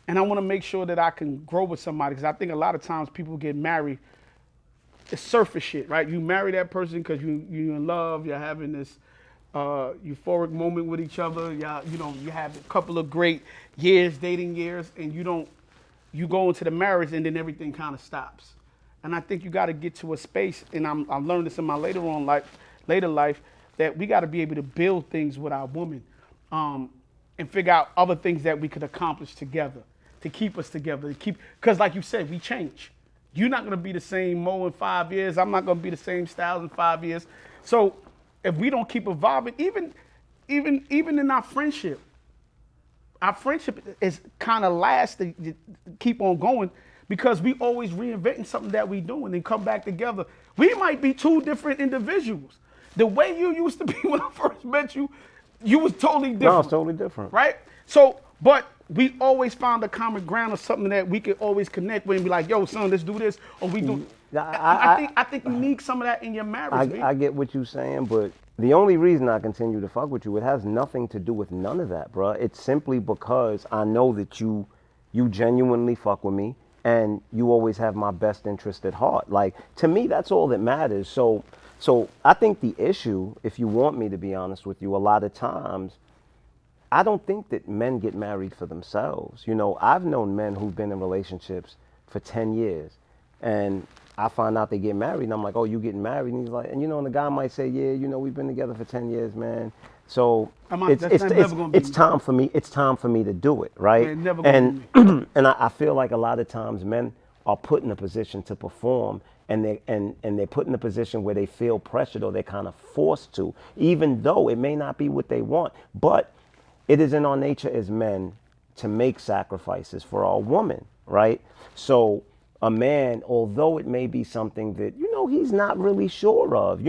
And I want to make sure that I can grow with somebody, because I think a lot of times people get married, it's surface shit, right? You marry that person because you're in love, you're having this euphoric moment with each other, you have a couple of great years, dating years, and you go into the marriage and then everything kind of stops. And I think you got to get to a space, and I've learned this in my later life, that we got to be able to build things with our woman, and figure out other things that we could accomplish together to keep us together, because like you said, we change. You're not going to be the same Mo in 5 years. I'm not going to be the same Styles in 5 years. So if we don't keep evolving, even in our friendship is kind of lasts to keep on going, because we always reinventing something that we do and then come back together. We might be two different individuals. The way you used to be when I first met you, you was totally different. No, it's totally different. Right? So, but we always found a common ground or something that we could always connect with and be like, yo, son, let's do this, or we do. I think you need some of that in your marriage. I get what you're saying, but the only reason I continue to fuck with you, it has nothing to do with none of that, bro. It's simply because I know that you genuinely fuck with me, and you always have my best interest at heart. Like, to me, that's all that matters. So I think the issue, if you want me to be honest with you, a lot of times, I don't think that men get married for themselves. I've known men who've been in relationships for 10 years, and I find out they get married, and I'm like, oh, you getting married? And he's like, and and the guy might say, yeah, we've been together for 10 years, man. So it's time for me. It's time for me to do it, right? And I feel like a lot of times men are put in a position to perform, and they're put in a position where they feel pressured, or they're kind of forced to, even though it may not be what they want. But it is in our nature as men to make sacrifices for our woman, right? So a man, although it may be something that, he's not really sure of,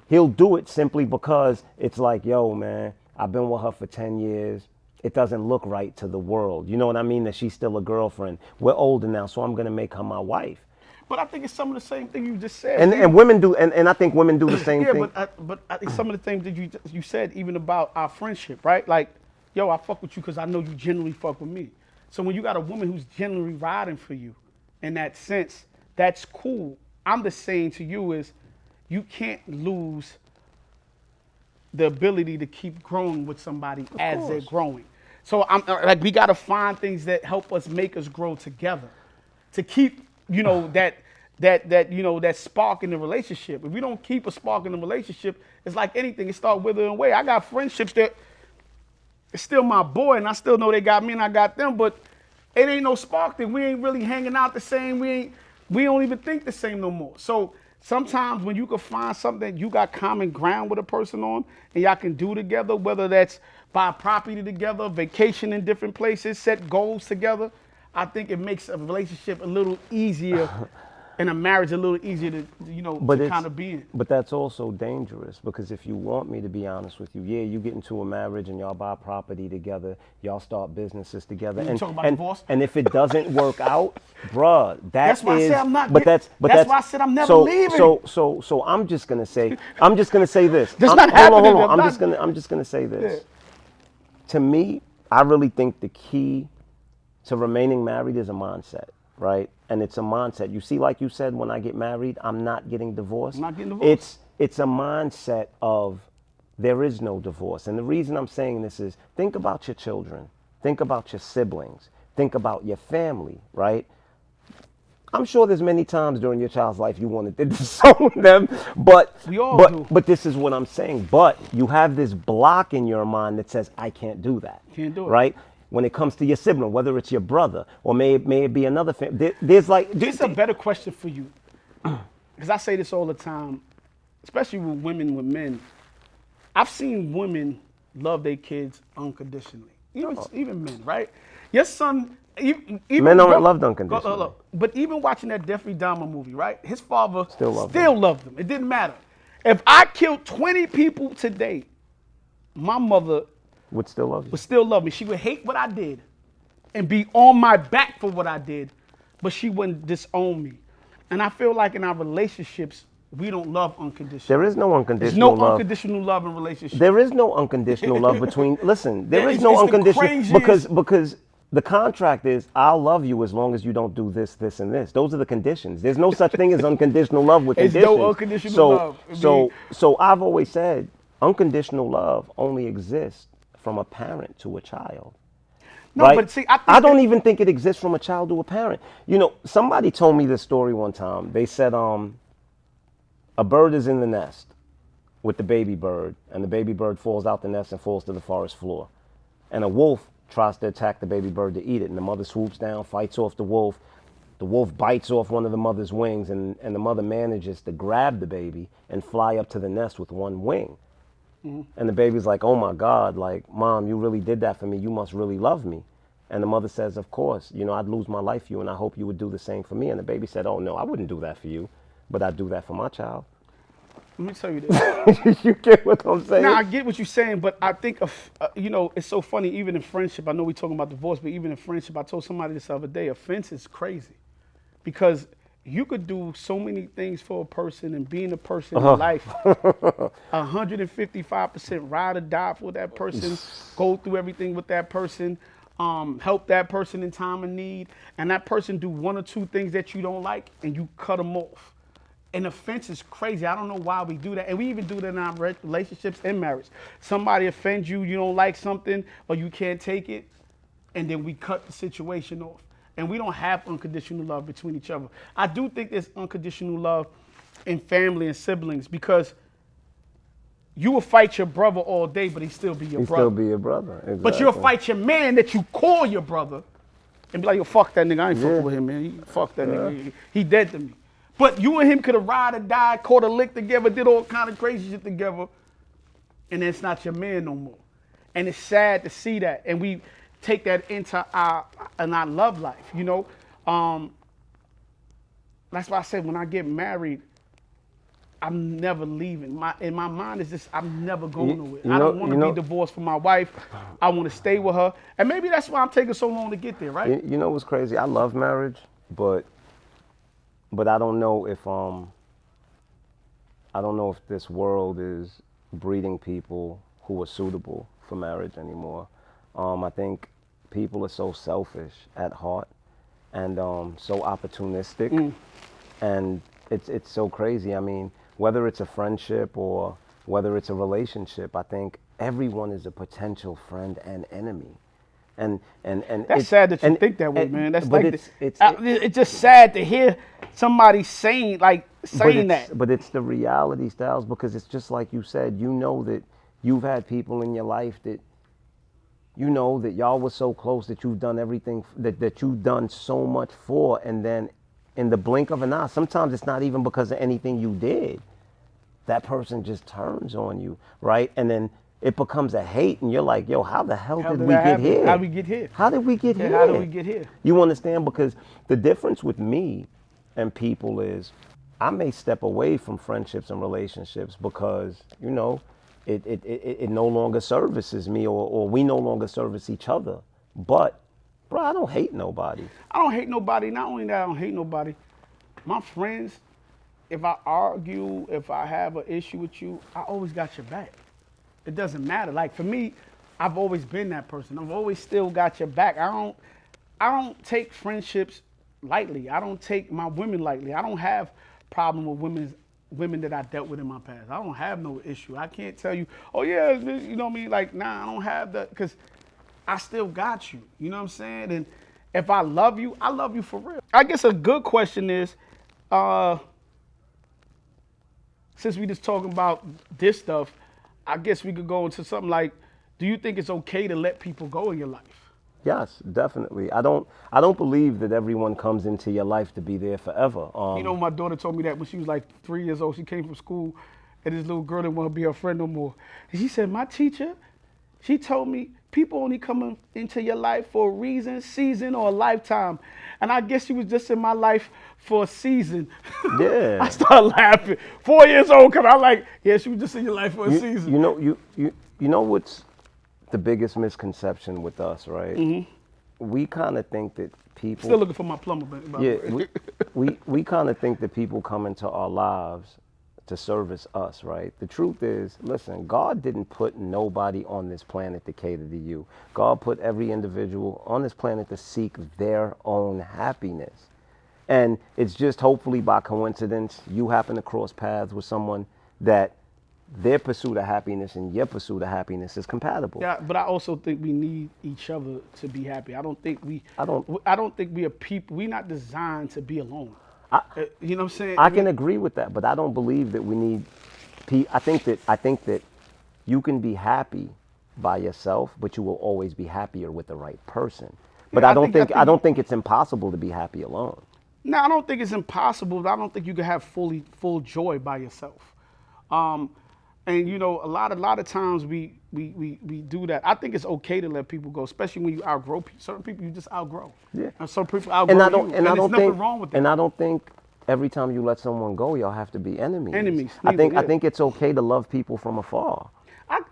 he'll do it simply because it's like, yo, man, I've been with her for 10 years. It doesn't look right to the world. You know what I mean? That she's still a girlfriend. We're older now, so I'm going to make her my wife. But I think it's some of the same thing you just said. And women do, and I think women do the same thing. But I think some of the things that you said, even about our friendship, right? Like, yo, I fuck with you because I know you genuinely fuck with me. So when you got a woman who's genuinely riding for you, in that sense, that's cool. I'm just saying to you is, you can't lose the ability to keep growing with somebody as they're growing. So I'm like, we got to find things that help us make us grow together, to keep that spark in the relationship. If we don't keep a spark in the relationship, it's like anything, it starts withering away. I got friendships that it's still my boy, and I still know they got me and I got them, but it ain't no spark. That we ain't really hanging out the same. We don't even think the same no more. So sometimes when you can find something you got common ground with a person on and y'all can do together, whether that's buy property together, vacation in different places, set goals together, I think it makes a relationship a little easier and a marriage a little easier to, to kind of be in. But that's also dangerous because if you want me to be honest with you, yeah, you get into a marriage and y'all buy property together, y'all start businesses together, You talking about divorce? and if it doesn't work out, bruh, That's why I say I'm not. But that's why I said I'm never leaving. So I'm just gonna say this. That's I'm, not happening. Hold on. I'm just gonna say this. Yeah. To me, I really think the key to remaining married is a mindset, right? And it's a mindset. You see, like you said, when I get married, I'm not getting divorced. I'm not getting divorced. It's a mindset of there is no divorce. And the reason I'm saying this is think about your children, think about your siblings, think about your family, right? I'm sure there's many times during your child's life you wanted to disown them, but We all do. But this is what I'm saying. But you have this block in your mind that says I can't do that. Can't do it. Right? When it comes to your sibling, whether it's your brother or may it be another family, there's like This is a better question for you, because I say this all the time, especially with women with men. I've seen women love their kids unconditionally, even men, right? Your son, even Men aren't loved unconditionally. But even watching that Jeffrey Dahmer movie, right? His father Still loved loved him. It didn't matter. If I killed 20 people today, my mother would still love you. would still love me. She would hate what I did and be on my back for what I did, but she wouldn't disown me. And I feel like in our relationships, we don't love unconditionally. There is no There's unconditional no love. unconditional love in relationships. There is no unconditional love between. Listen, there is It's no the unconditional craziest- because the contract is I'll love you as long as you don't do this, this, and this. Those are the conditions. There's no such thing as unconditional love with There's conditions. no unconditional love. So I've always said unconditional love only exists from a parent to a child. No, right? but see, I think I don't even think it exists from a child to a parent. You know, somebody told me this story one time. They said, a bird is in the nest with the baby bird, and the baby bird falls out the nest and falls to the forest floor. And a wolf tries to attack the baby bird to eat it, and the mother swoops down, fights off the wolf. The wolf bites off one of the mother's wings, and the mother manages to grab the baby and fly up to the nest with one wing. And the baby's like, oh my God, like, Mom, you really did that for me. You must really love me. And the mother says, of course, you know, I'd lose my life for you, and I hope you would do the same for me. And the baby said, oh no, I wouldn't do that for you, but I'd do that for my child. Let me tell you this. You get what I'm saying? Now, I get what you're saying, but I think, it's so funny, even in friendship, I know we're talking about divorce, but even in friendship, I told somebody this other day, offense is crazy. Because you could do so many things for a person and being a person in life, 155% ride or die for that person, go through everything with that person, help that person in time of need, and that person do one or two things that you don't like, and you cut them off. And offense is crazy. I don't know why we do that. And we even do that in our relationships and marriage. Somebody offends you, you don't like something, or you can't take it, and then we cut the situation off. And we don't have unconditional love between each other. I do think there's unconditional love in family and siblings, because you will fight your brother all day, but he still be your He'd brother. still be your brother. Exactly. But you'll fight your man that you call your brother and be like, yo, fuck that nigga. I ain't fucking with him, man. Fuck that nigga. He dead to me. But you and him could have ride or died, caught a lick together, did all kind of crazy shit together, and it's not your man no more. And it's sad to see that. And we take that into our love life, you know? That's why I said when I get married, I'm never leaving. In my mind is just, I'm never going nowhere. I don't want to be divorced from my wife. I want to stay with her. And maybe that's why I'm taking so long to get there, right? You know what's crazy? I love marriage, but I don't know if this world is breeding people who are suitable for marriage anymore. I think people are so selfish at heart and so opportunistic, and it's so crazy. I mean, whether it's a friendship or whether it's a relationship, I think everyone is a potential friend and enemy. And that's sad that you think that way, man. That's but like it's just sad to hear somebody saying that. But it's the reality, Styles, because it's just like you said. You know that you've had people in your life that you know that y'all were so close, that you've done everything, that you've done so much for, and then in the blink of an eye. Sometimes it's not even because of anything you did. That person just turns on you, right? And then it becomes a hate, and you're like, yo, how the hell How did did we that get happen? here? How did we get here? How did we get Yeah, here? how did we get here? You understand? Because the difference with me and people is I may step away from friendships and relationships because, you know, it no longer services me, or we no longer service each other. But, bro, I don't hate nobody. I don't hate nobody. Not only that, I don't hate nobody. My friends, if I argue, if I have an issue with you, I always got your back. It doesn't matter. Like for me, I've always been that person. I've always still got your back. I don't take friendships lightly. I don't take my women lightly. I don't have problem with women that I dealt with in my past. I don't have no issue. I can't tell you, oh yeah, you know what I mean? Like, nah, I don't have that, because I still got you. You know what I'm saying? And if I love you for real. I guess a good question is, since we just talking about this stuff, I guess we could go into something like, do you think it's okay to let people go in your life? Yes, definitely. I don't believe that everyone comes into your life to be there forever. You know, my daughter told me that when she was like 3 years old. She came from school, and this little girl didn't want to be her friend no more. And she said, my teacher, she told me people only come into your life for a reason, season, or a lifetime. And I guess she was just in my life for a season. Yeah. I started laughing. 4 years old, come out like, yeah, she was just in your life for a season. You know what's the biggest misconception with us, right? Mm-hmm. We kind of think that people Still looking for my plumber, but yeah, we kind of think that people come into our lives to service us, right? The truth is, listen, God didn't put nobody on this planet to cater to you. God put every individual on this planet to seek their own happiness. And it's just hopefully by coincidence, you happen to cross paths with someone that their pursuit of happiness and your pursuit of happiness is compatible. Yeah, but I also think we need each other to be happy. I don't think we are people. We're not designed to be alone. You know what I'm saying? I can agree with that, but I don't believe that we need. I think that you can be happy by yourself, but you will always be happier with the right person. But Yeah, I don't think it's impossible to be happy alone. No, I don't think it's impossible. But I don't think you can have full joy by yourself. And you know, a lot of times we do that. I think it's okay to let people go, especially when you outgrow people. Certain people you just outgrow. Yeah. And some people outgrow you. And there's nothing wrong with that. And I don't think every time you let someone go, y'all have to be enemies. Enemies, I neither, yeah. think it's okay to love people from afar.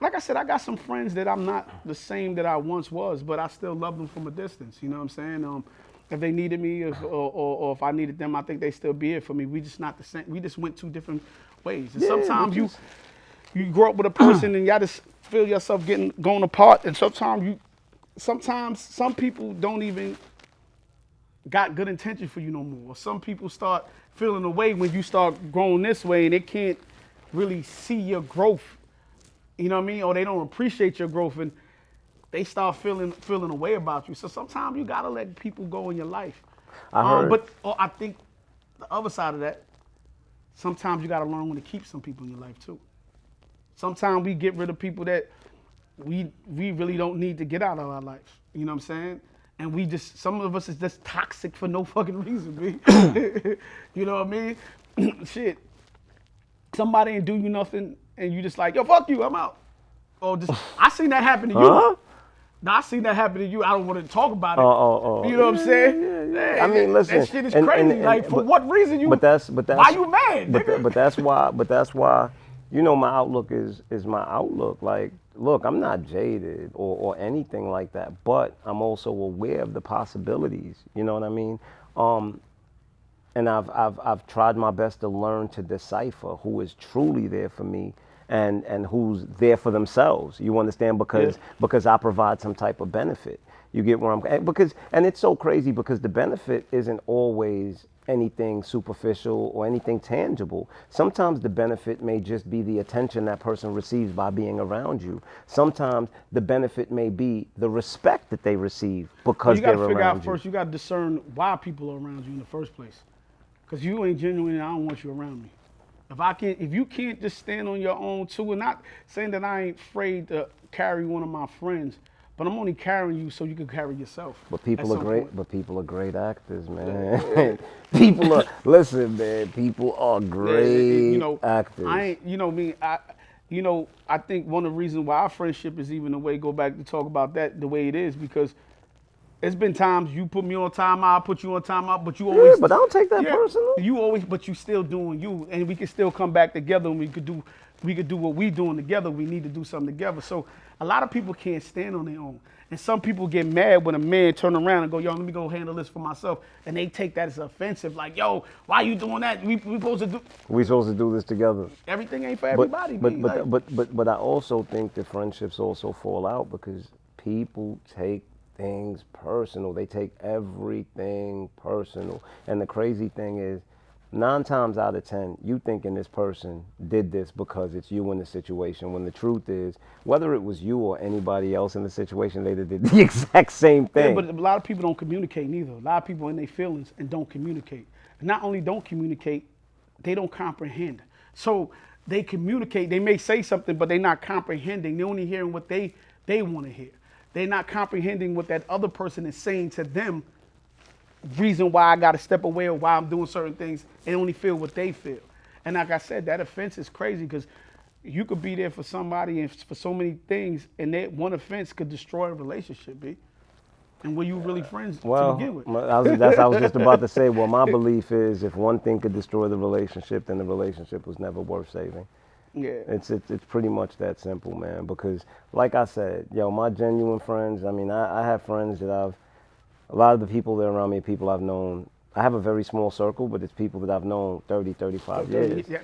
Like I said, I got some friends that I'm not the same that I once was, but I still love them from a distance. You know what I'm saying? If they needed me, or if I needed them, I think they still be here for me. We just not the same. We just went two different ways. And sometimes you grow up with a person and y'all just feel yourself going apart. And sometimes some people don't even got good intention for you no more. Some people start feeling away when you start growing this way, and they can't really see your growth. You know what I mean? Or they don't appreciate your growth, and they start feeling a way about you. So sometimes you gotta let people go in your life. But I think the other side of that, sometimes you gotta learn when to keep some people in your life too. Sometimes we get rid of people that we really don't need to get out of our lives. You know what I'm saying? And some of us is just toxic for no fucking reason, man. You know what I mean? Shit. Somebody ain't do you nothing, and you just like, yo, fuck you, I'm out. Or just, I seen that happen to you. Huh? Now, I seen that happen to you. I don't want to talk about it. You know what I'm saying? Yeah. I mean, listen. That shit is crazy. For what reason you? But that's why you mad? But that's why. You know, my outlook is my outlook. Like, look, I'm not jaded or anything like that, but I'm also aware of the possibilities. You know what I mean? And I've tried my best to learn to decipher who is truly there for me and who's there for themselves. You understand? Because I provide some type of benefit. You get where I'm and it's so crazy because the benefit isn't always anything superficial or anything tangible. Sometimes the benefit may just be the attention that person receives by being around you. Sometimes the benefit may be the respect that they receive because they're around you. You got to figure out first, you got to discern why people are around you in the first place. Because you ain't genuine and I don't want you around me. If you can't just stand on your own too, and not saying that I ain't afraid to carry one of my friends, but I'm only carrying you so you can carry yourself. But at people are some great. point. But people are great actors, man. People are listen, man. People are great You know, actors. I ain't, you know me, I think one of the reasons why our friendship is even the way, go back to talk about that, the way it is, because it's been times you put me on timeout, I put you on timeout, but you Yeah, always, but I don't take that personal. you always, but you still doing you, and we can still come back together, and we could do what we doing together. We need to do something together. So a lot of people can't stand on their own, and some people get mad when a man turn around and go, yo, let me go handle this for myself, and they take that as offensive, like, yo, why you doing that? We supposed to do We supposed to do this together. everything ain't for But everybody. but B. but Like, but I also think that friendships also fall out because people take things personal. They take everything personal. And the crazy thing is, 9 times out of 10, you thinking this person did this because it's you in the situation. When the truth is, whether it was you or anybody else in the situation, they did the exact same yeah, thing. but a lot of people don't communicate neither. A lot of people in their feelings and don't communicate. Not only don't communicate, they don't comprehend. So they communicate, they may say something, but they're not comprehending. They're only hearing what they want to hear. They're not comprehending what that other person is saying to them, reason why I got to step away or why I'm doing certain things. They only feel what they feel. And like I said, that offense is crazy because you could be there for somebody and for so many things, and that one offense could destroy a relationship, B. And were you really friends to begin with? I was just about to say, well, my belief is if one thing could destroy the relationship, then the relationship was never worth saving. Yeah. It's pretty much that simple, man. Because like I said, yo, my genuine friends, I mean, I have friends that a lot of the people that are around me, people I've known. I have a very small circle, but it's people that I've known 30, 35 years. Yeah.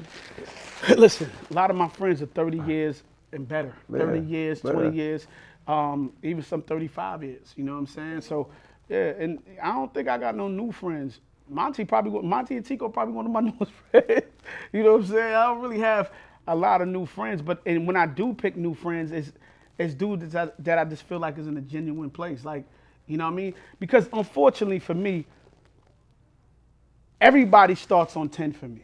Listen, a lot of my friends are 30 years and better. 30 years, 20 yeah. years, even some 35 years. You know what I'm saying? So, yeah, and I don't think I got no new friends. Monty and Tico probably one of my newest friends. You know what I'm saying? I don't really have a lot of new friends, and when I do pick new friends, it's dudes that I just feel like is in a genuine place. Like, you know what I mean? Because unfortunately for me, everybody starts on 10 for me.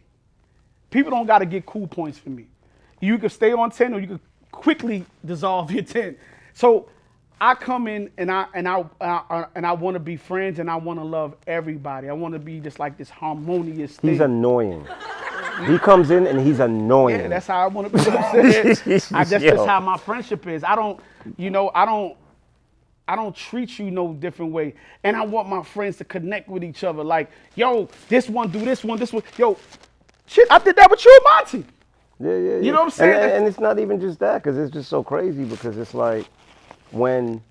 People don't got to get cool points for me. You can stay on 10 or you can quickly dissolve your 10. So I come in and I want to be friends and I want to love everybody. I want to be just like this harmonious thing. He's annoying. He comes in and he's annoying. Yeah, that's how I want to be. You know what I'm saying? That's just how my friendship is. I don't treat you no different way. And I want my friends to connect with each other. Like, yo, this one do this one. Yo, shit, I did that with you and Monty. Yeah. You know what I'm saying? And it's not even just that, because it's just so crazy, because it's like when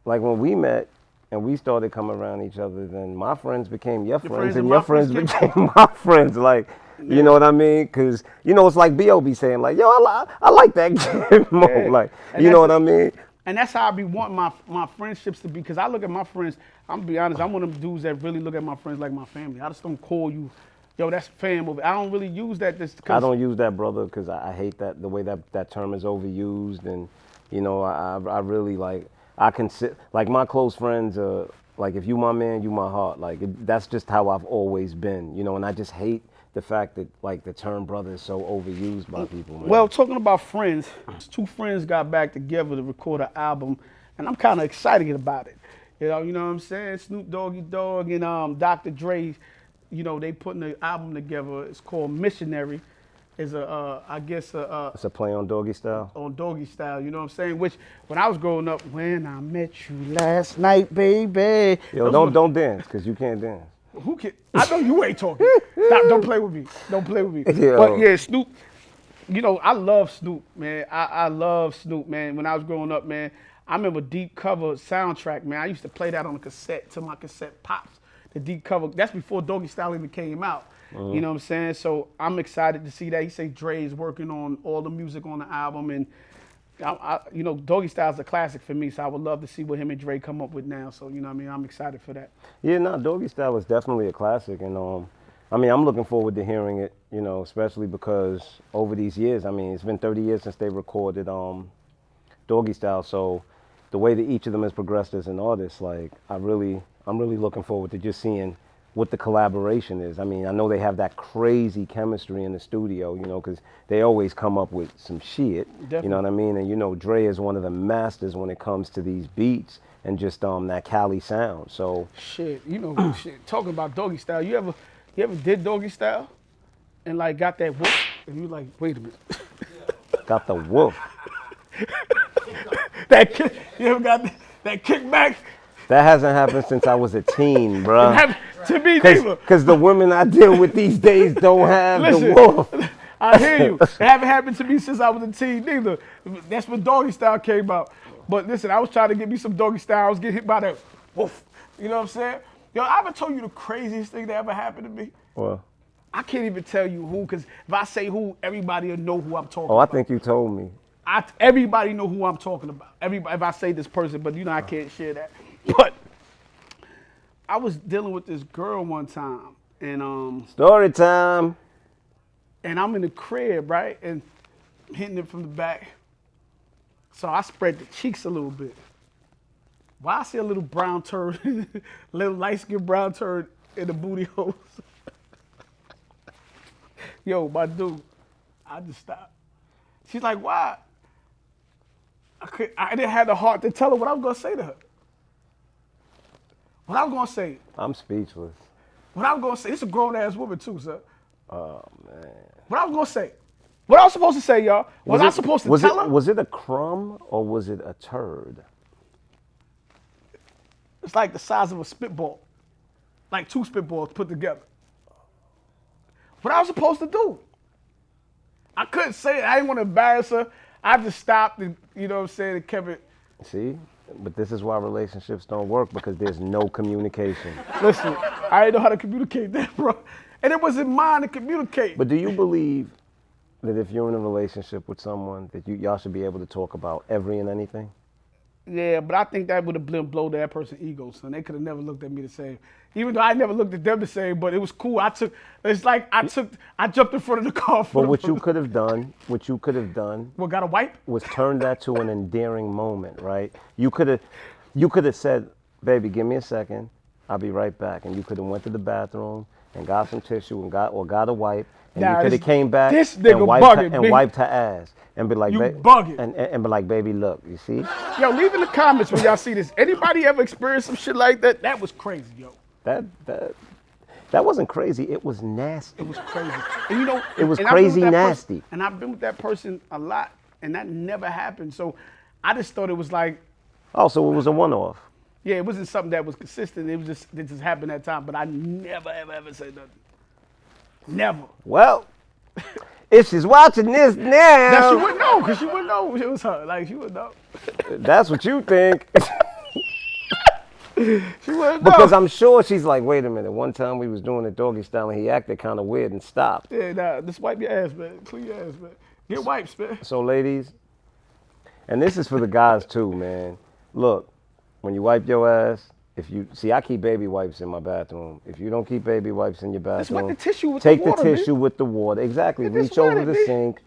we met and we started coming around each other, then my friends became your friends and your friends became my friends. Like, you know what I mean? Because, you know, it's like B.O.B. saying, like, yo, I like that kid more. Yeah. Like, And you know what I mean? And that's how I be wanting my friendships to be. Because I look at my friends, I'm going to be honest, I'm one of them dudes that really look at my friends like my family. I just don't call you, yo, that's family. I don't really use that. I don't use that, brother, because I hate that, the way that term is overused. And, you know, I really, like, I consider, like, my close friends, like, if you my man, you my heart. Like, that's just how I've always been, you know, and I just hate the fact that, like, the term brother is so overused by people, man. Well, talking about friends, two friends got back together to record an album, and I'm kind of excited about it. You know what I'm saying? Snoop Doggy Dogg and Dr. Dre, you know, they putting the album together. It's called Missionary. It's It's a play on Doggy Style. on Doggy Style, you know what I'm saying? Which, when I was growing up, when I met you last night, baby. Yo, don't dance, because you can't dance. Who can? I know you ain't talking. Stop, don't play with me. Don't play with me. Yeah. But yeah, Snoop, you know, I love Snoop, man. I love Snoop, man. When I was growing up, man, I remember Deep Cover soundtrack, man. I used to play that on a cassette till my cassette pops. The Deep Cover, that's before Doggy Style even came out. You know what I'm saying? So I'm excited to see that. He say Dre is working on all the music on the album, and you know, Doggy Style is a classic for me, so I would love to see what him and Dre come up with now. So, you know what I mean? I'm excited for that. Yeah, no, Doggy Style is definitely a classic, and I mean, I'm looking forward to hearing it, you know, especially because over these years, I mean, it's been 30 years since they recorded Doggy Style, so the way that each of them has progressed as an artist, like, I'm really looking forward to just seeing what the collaboration is. I mean, I know they have that crazy chemistry in the studio, you know, because they always come up with some shit. Definitely. You know what I mean? And you know, Dre is one of the masters when it comes to these beats and just that Cali sound. So Shit, you know, shit. Talking about doggy style, you ever did doggy style, and like got that whoop, and you like, wait a minute, got the woof. that kick, you ever got that kickback? That hasn't happened since I was a teen, bruh. To me, neither. Because the women I deal with these days don't have Listen, the woof. I hear you. It haven't happened to me since I was a teen neither. That's when doggy style came out. But listen, I was trying to get me some doggy style. I was getting hit by that woof. You know what I'm saying? Yo, I ever told you the craziest thing that ever happened to me? Well, I can't even tell you who, because if I say who, everybody will know who I'm talking I about. think you told me. Everybody know who I'm talking about. Everybody, if I say this person, but you know I can't share that. But I was dealing with this girl one time, and Story time. and I'm in the crib, right, and hitting it from the back. So I spread the cheeks a little bit. Why I see a little brown turd, little light-skinned brown turd in the booty holes. Yo, my dude, I just stopped. She's like, why? I didn't have the heart to tell her what I was gonna say to her. What I was gonna say. I'm speechless. What I was gonna say. This is a grown-ass woman too, sir. Oh, man. What I was gonna say. What I was supposed to say, y'all. Was I supposed to tell her? Was it a crumb or was it a turd? It's like the size of a spitball. Like two spitballs put together. What I was supposed to do. I couldn't say it. I didn't want to embarrass her. I just stopped and, you know what I'm saying, and kept it. See? But this is why relationships don't work, because there's no communication. Listen, I didn't know how to communicate that, bro. And it wasn't mine to communicate. But do you believe that if you're in a relationship with someone, that y'all should be able to talk about every and anything? Yeah, but I think that would have blown that person's ego, son. They could have never looked at me the same. Even though I never looked at them the same, but it was cool. I jumped in front of the car for But what you could have done, What, got a wipe? was turn that to an endearing moment, right? You could have said, baby, give me a second. I'll be right back. And you could have went to the bathroom and got some tissue and got a wipe. And you could have came back this nigga and wiped her ass and be like, You bugging. and be like, baby, look, you see? Yo, leave in the comments when y'all see this. Anybody ever experienced some shit like that? That was crazy, yo. That wasn't crazy. It was nasty. It was crazy. And you know, It was and I've been with crazy that nasty. person- and I've been with that person a lot, and that never happened. So I just thought it was like, Oh, so it was a one-off. yeah, it wasn't something that was consistent. It just happened that time. But I never, ever said nothing. Never. Well, if she's watching this now, That she wouldn't know, because she wouldn't know it was her. Like, she wouldn't know. that's what you think. She wouldn't know. Because I'm sure she's like, wait a minute. One time we was doing the doggy style and he acted kind of weird and stopped. Yeah, nah, just wipe your ass, man. Clean your ass, man. Get wipes, man. So ladies, and this is for the guys too, man. Look, when you wipe your ass, I keep baby wipes in my bathroom. If you don't keep baby wipes in your Just bathroom, wet the tissue with take the water, tissue with the water. Exactly. Yeah, just Reach over wet it, the man. sink,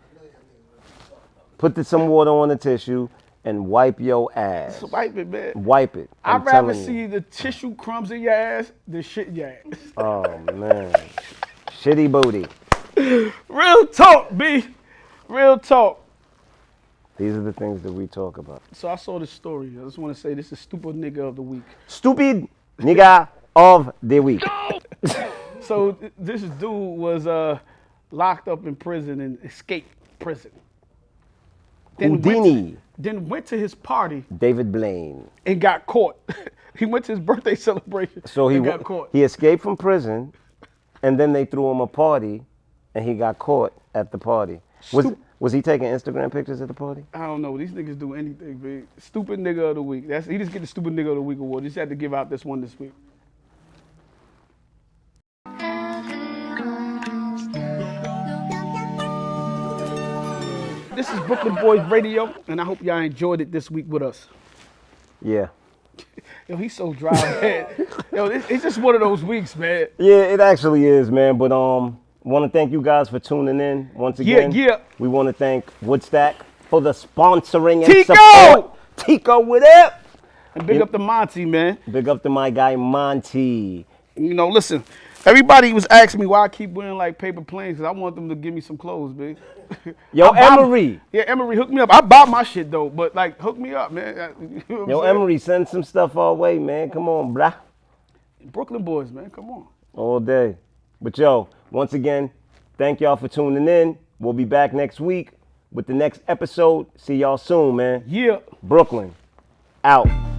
put some water on the tissue, and wipe your ass. Just wipe it, man. Wipe it. I'm I'd rather telling you. see the tissue crumbs in your ass than shit in your ass. Oh man, shitty booty. Real talk, B. Real talk. These are the things that we talk about. So I saw this story. I just want to say this is stupid nigga of the week. Stupid nigga of the week. So this dude was locked up in prison and escaped prison. Houdini. Then went to his party David Blaine. and got caught. He went to his birthday celebration So and got caught. he escaped from prison, and then they threw him a party, and he got caught at the party. Was he taking Instagram pictures at the party? I don't know. These niggas do anything, big. Stupid nigga of the week. He just get the stupid nigga of the week award. He just had to give out this one this week. This is Brooklyn Boys Radio, and I hope y'all enjoyed it this week with us. Yeah. Yo, he's so dry, man. Yo, it's just one of those weeks, man. Yeah, it actually is, man. But want to thank you guys for tuning in once again. Yeah. We want to thank Woodstack for the sponsoring and Tico! support. Tico, what up? And big up to Monty, man. Big up to my guy Monty. You know, listen, everybody was asking me why I keep wearing like paper planes because I want them to give me some clothes, baby. Yo, Emery. Yeah, Emery, hook me up. I bought my shit though, but like, hook me up, man. You know what Yo, I'm saying? Emery, send some stuff our way, man. Come on, brah. Brooklyn boys, man, come on. All day. But yo, once again, thank y'all for tuning in. We'll be back next week with the next episode. See y'all soon, man. Yeah. Brooklyn, out.